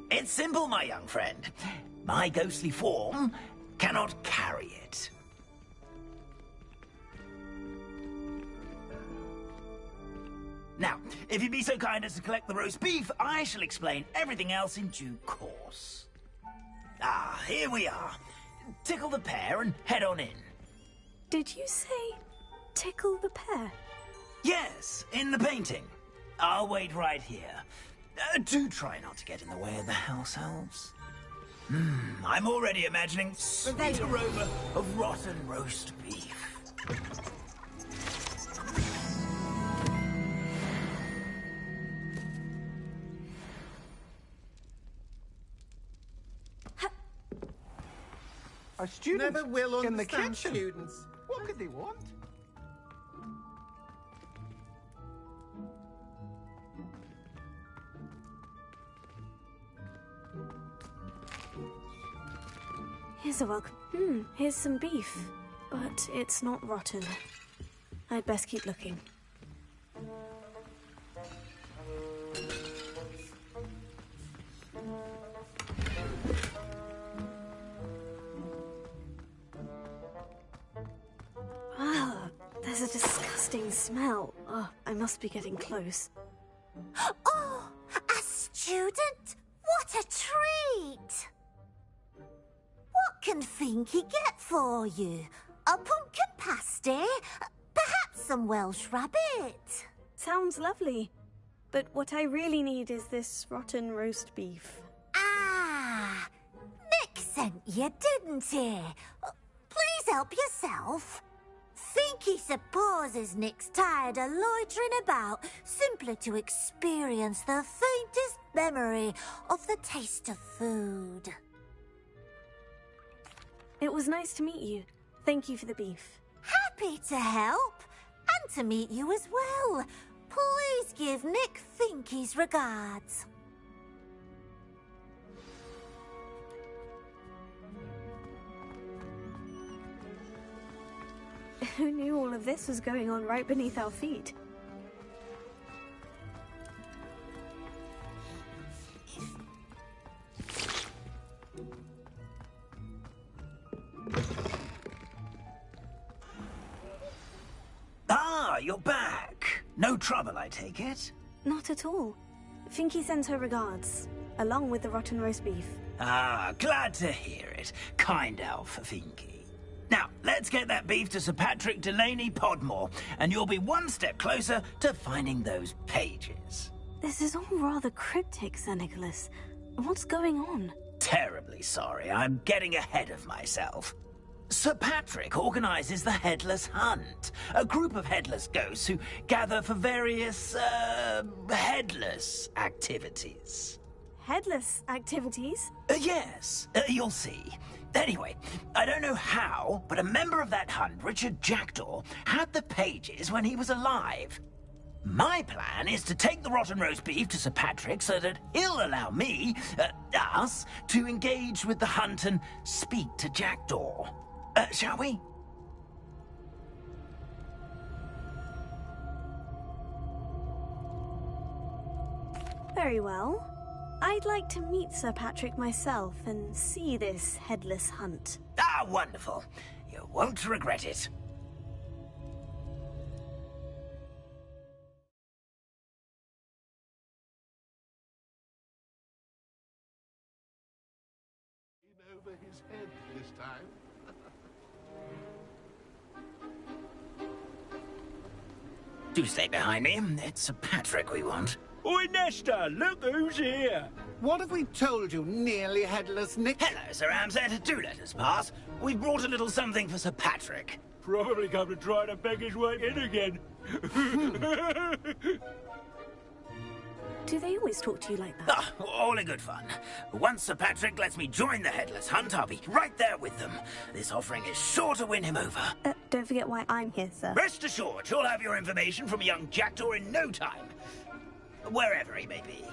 It's simple, my young friend. My ghostly form cannot carry it. Now, if you'd be so kind as to collect the roast beef, I shall explain everything else in due course. Ah, here we are. Tickle the pear and head on in. Did you say tickle the pear? Yes, in the painting. I'll wait right here. Do try not to get in the way of the house elves. I'm already imagining sweet aroma of rotten roast beef. A student never will in the understand kitchen. students. What could they want? Here's a welcome. Here's some beef. But it's not rotten. I'd best keep looking. Ah, there's a disgusting smell. Oh, I must be getting close. Oh, a student? What a treat! What can Finky get for you? A pumpkin pasty? Perhaps some Welsh rabbit? Sounds lovely. But what I really need is this rotten roast beef. Ah, Nick sent you, didn't he? Please help yourself. Finky supposes Nick's tired of loitering about simply to experience the faintest memory of the taste of food. It was nice to meet you. Thank you for the beef. Happy to help, and to meet you as well. Please give Nick Finky's regards. Who knew all of this was going on right beneath our feet? Ah, you're back. No trouble, I take it? Not at all. Finky sends her regards, along with the rotten roast beef. Ah, glad to hear it. Kind elf, Finky. Now, let's get that beef to Sir Patrick Delaney Podmore, and you'll be one step closer to finding those pages. This is all rather cryptic, Sir Nicholas. What's going on? Terribly sorry, I'm getting ahead of myself. Sir Patrick organises the Headless Hunt, a group of headless ghosts who gather for various, headless activities. Headless activities? Yes, you'll see. Anyway, I don't know how, but a member of that hunt, Richard Jackdaw, had the pages when he was alive. My plan is to take the rotten roast beef to Sir Patrick so that he'll allow me, us, to engage with the hunt and speak to Jackdaw. Shall we? Very well. I'd like to meet Sir Patrick myself and see this headless hunt. Ah, wonderful. You won't regret it. Over his head this time. Do stay behind me. It's Sir Patrick we want. Oi, Nesta, look who's here. What have we told you, nearly headless Nick? Hello, Sir Ramsett. Do let us pass. We've brought a little something for Sir Patrick. Probably come to try to beg his way in again. Do they always talk to you like that? Ah, all in good fun. Once Sir Patrick lets me join the Headless Hunt, I'll be right there with them. This offering is sure to win him over. Don't forget why I'm here, sir. Rest assured, you'll have your information from a young Jackdaw in no time. Wherever he may be.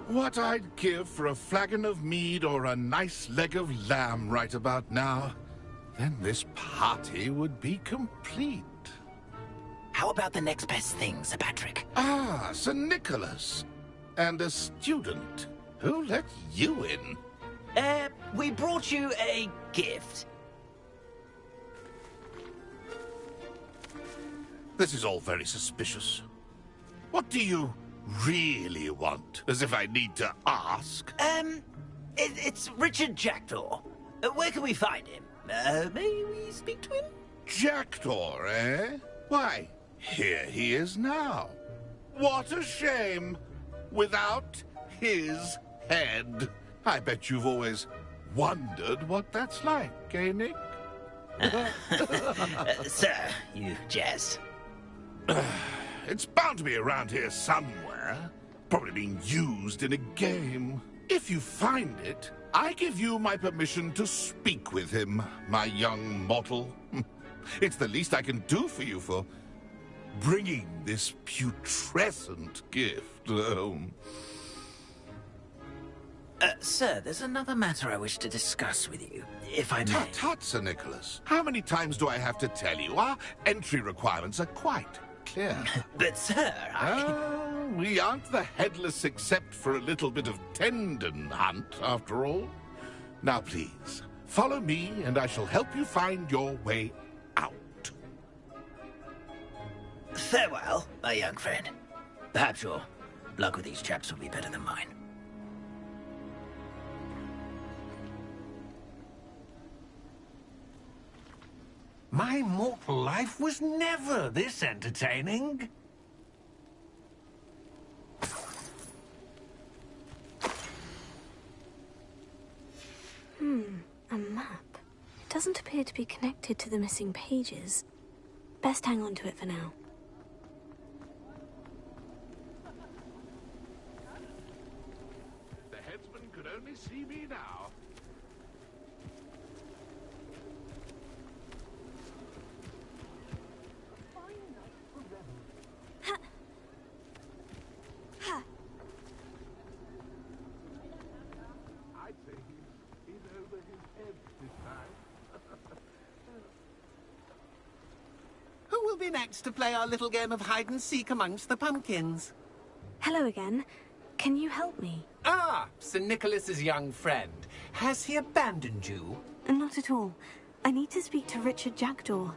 What I'd give for a flagon of mead or a nice leg of lamb right about now. Then this party would be complete. How about the next best thing, Sir Patrick? Ah, Sir Nicholas. And a student. Who let you in? We brought you a gift. This is all very suspicious. What do you really want? As if I need to ask. It's Richard Jackdaw. Where can we find him? May we speak to him? Jackdaw, eh? Why, here he is now. What a shame. Without his head. I bet you've always wondered what that's like, eh, Nick? Sir, you jest. It's bound to be around here somewhere. Probably being used in a game. If you find it, I give you my permission to speak with him, my young mortal. It's the least I can do for you for bringing this putrescent gift home. Sir, there's another matter I wish to discuss with you, if I may. Tut, tut, Sir Nicholas. How many times do I have to tell you? Our entry requirements are quite clear. But, sir, we aren't the headless except for a little bit of tendon hunt, after all. Now, please, follow me, and I shall help you find your way out. Farewell, my young friend. Perhaps your luck with these chaps will be better than mine. My mortal life was never this entertaining. A map. It doesn't appear to be connected to the missing pages. Best hang on to it for now. The headsman could only see me now. I'd say he's in over his head this time. Who will be next to play our little game of hide-and-seek amongst the pumpkins? Hello again. Can you help me? Ah, Sir Nicholas's young friend. Has he abandoned you? Not at all. I need to speak to Richard Jackdaw.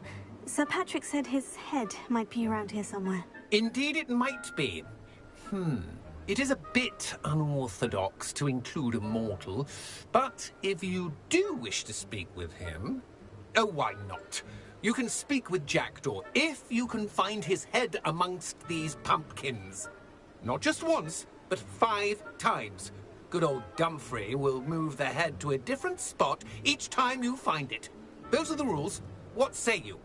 Sir Patrick said his head might be around here somewhere. Indeed it might be. It is a bit unorthodox to include a mortal, but if you do wish to speak with him... Oh, why not? You can speak with Jackdaw if you can find his head amongst these pumpkins. Not just once, but 5 times. Good old Dumfrey will move the head to a different spot each time you find it. Those are the rules. What say you?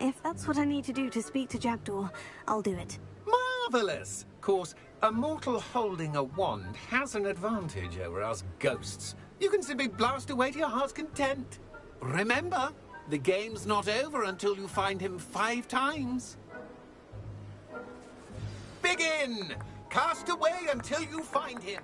If that's what I need to do to speak to Jackdaw, I'll do it. Marvellous! Of course, a mortal holding a wand has an advantage over us ghosts. You can simply blast away to your heart's content. Remember, the game's not over until you find him 5 times. Begin! Cast away until you find him.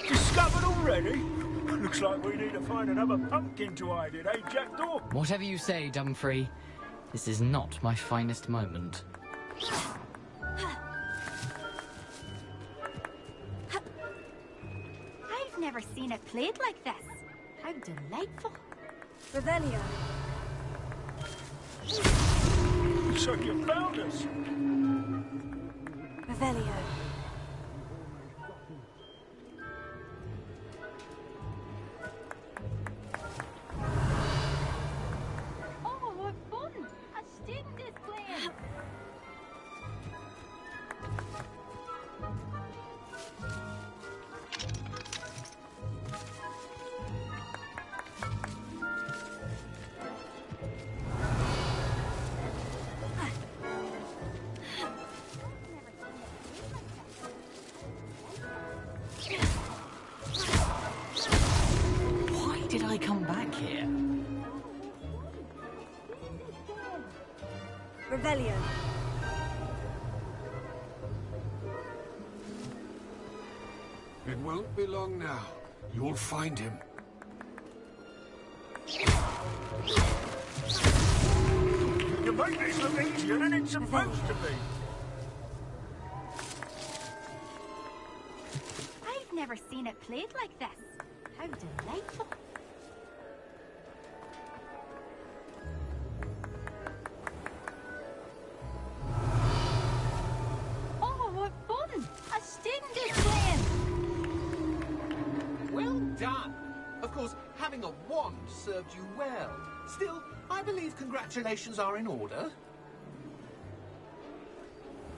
Discovered already? Looks like we need to find another pumpkin to hide in, eh, Jackdaw? Whatever you say, Dumfrey. This is not my finest moment. I've never seen it played like this. How delightful. Revelio. Looks like you found us. Revelio. Oh, what fun! A student is playing. Why did I come back here? Revelio. It won't be long now. You'll find him. You make this look easier than it's supposed to be. I've never seen it played like this. How delightful. Oh, what fun! A student is playing. Well done. Of course, having a wand served you well. Still, I believe congratulations are in order.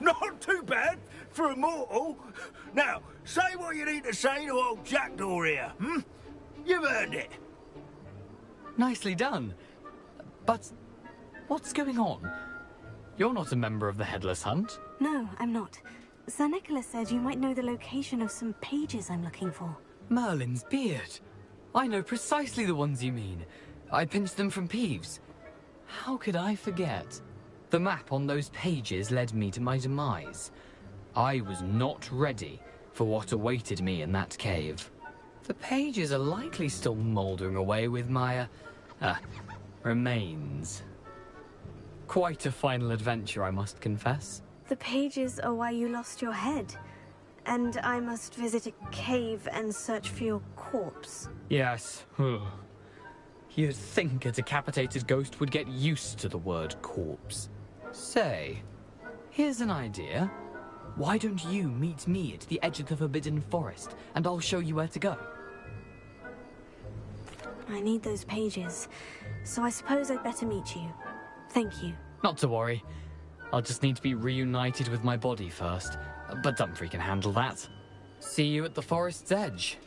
Not too bad for a mortal. Now, say what you need to say to old Jackdaw here, You've earned it. Nicely done. But what's going on? You're not a member of the Headless Hunt. No, I'm not. Sir Nicholas said you might know the location of some pages I'm looking for. Merlin's beard. I know precisely the ones you mean. I pinched them from Peeves. How could I forget? The map on those pages led me to my demise. I was not ready for what awaited me in that cave. The pages are likely still mouldering away with my, remains. Quite a final adventure, I must confess. The pages are why you lost your head. And I must visit a cave and search for your corpse. Yes. You'd think a decapitated ghost would get used to the word corpse. Say, here's an idea. Why don't you meet me at the edge of the Forbidden Forest, and I'll show you where to go? I need those pages, so I suppose I'd better meet you. Thank you. Not to worry. I'll just need to be reunited with my body first. But Dumfries can handle that. See you at the forest's edge.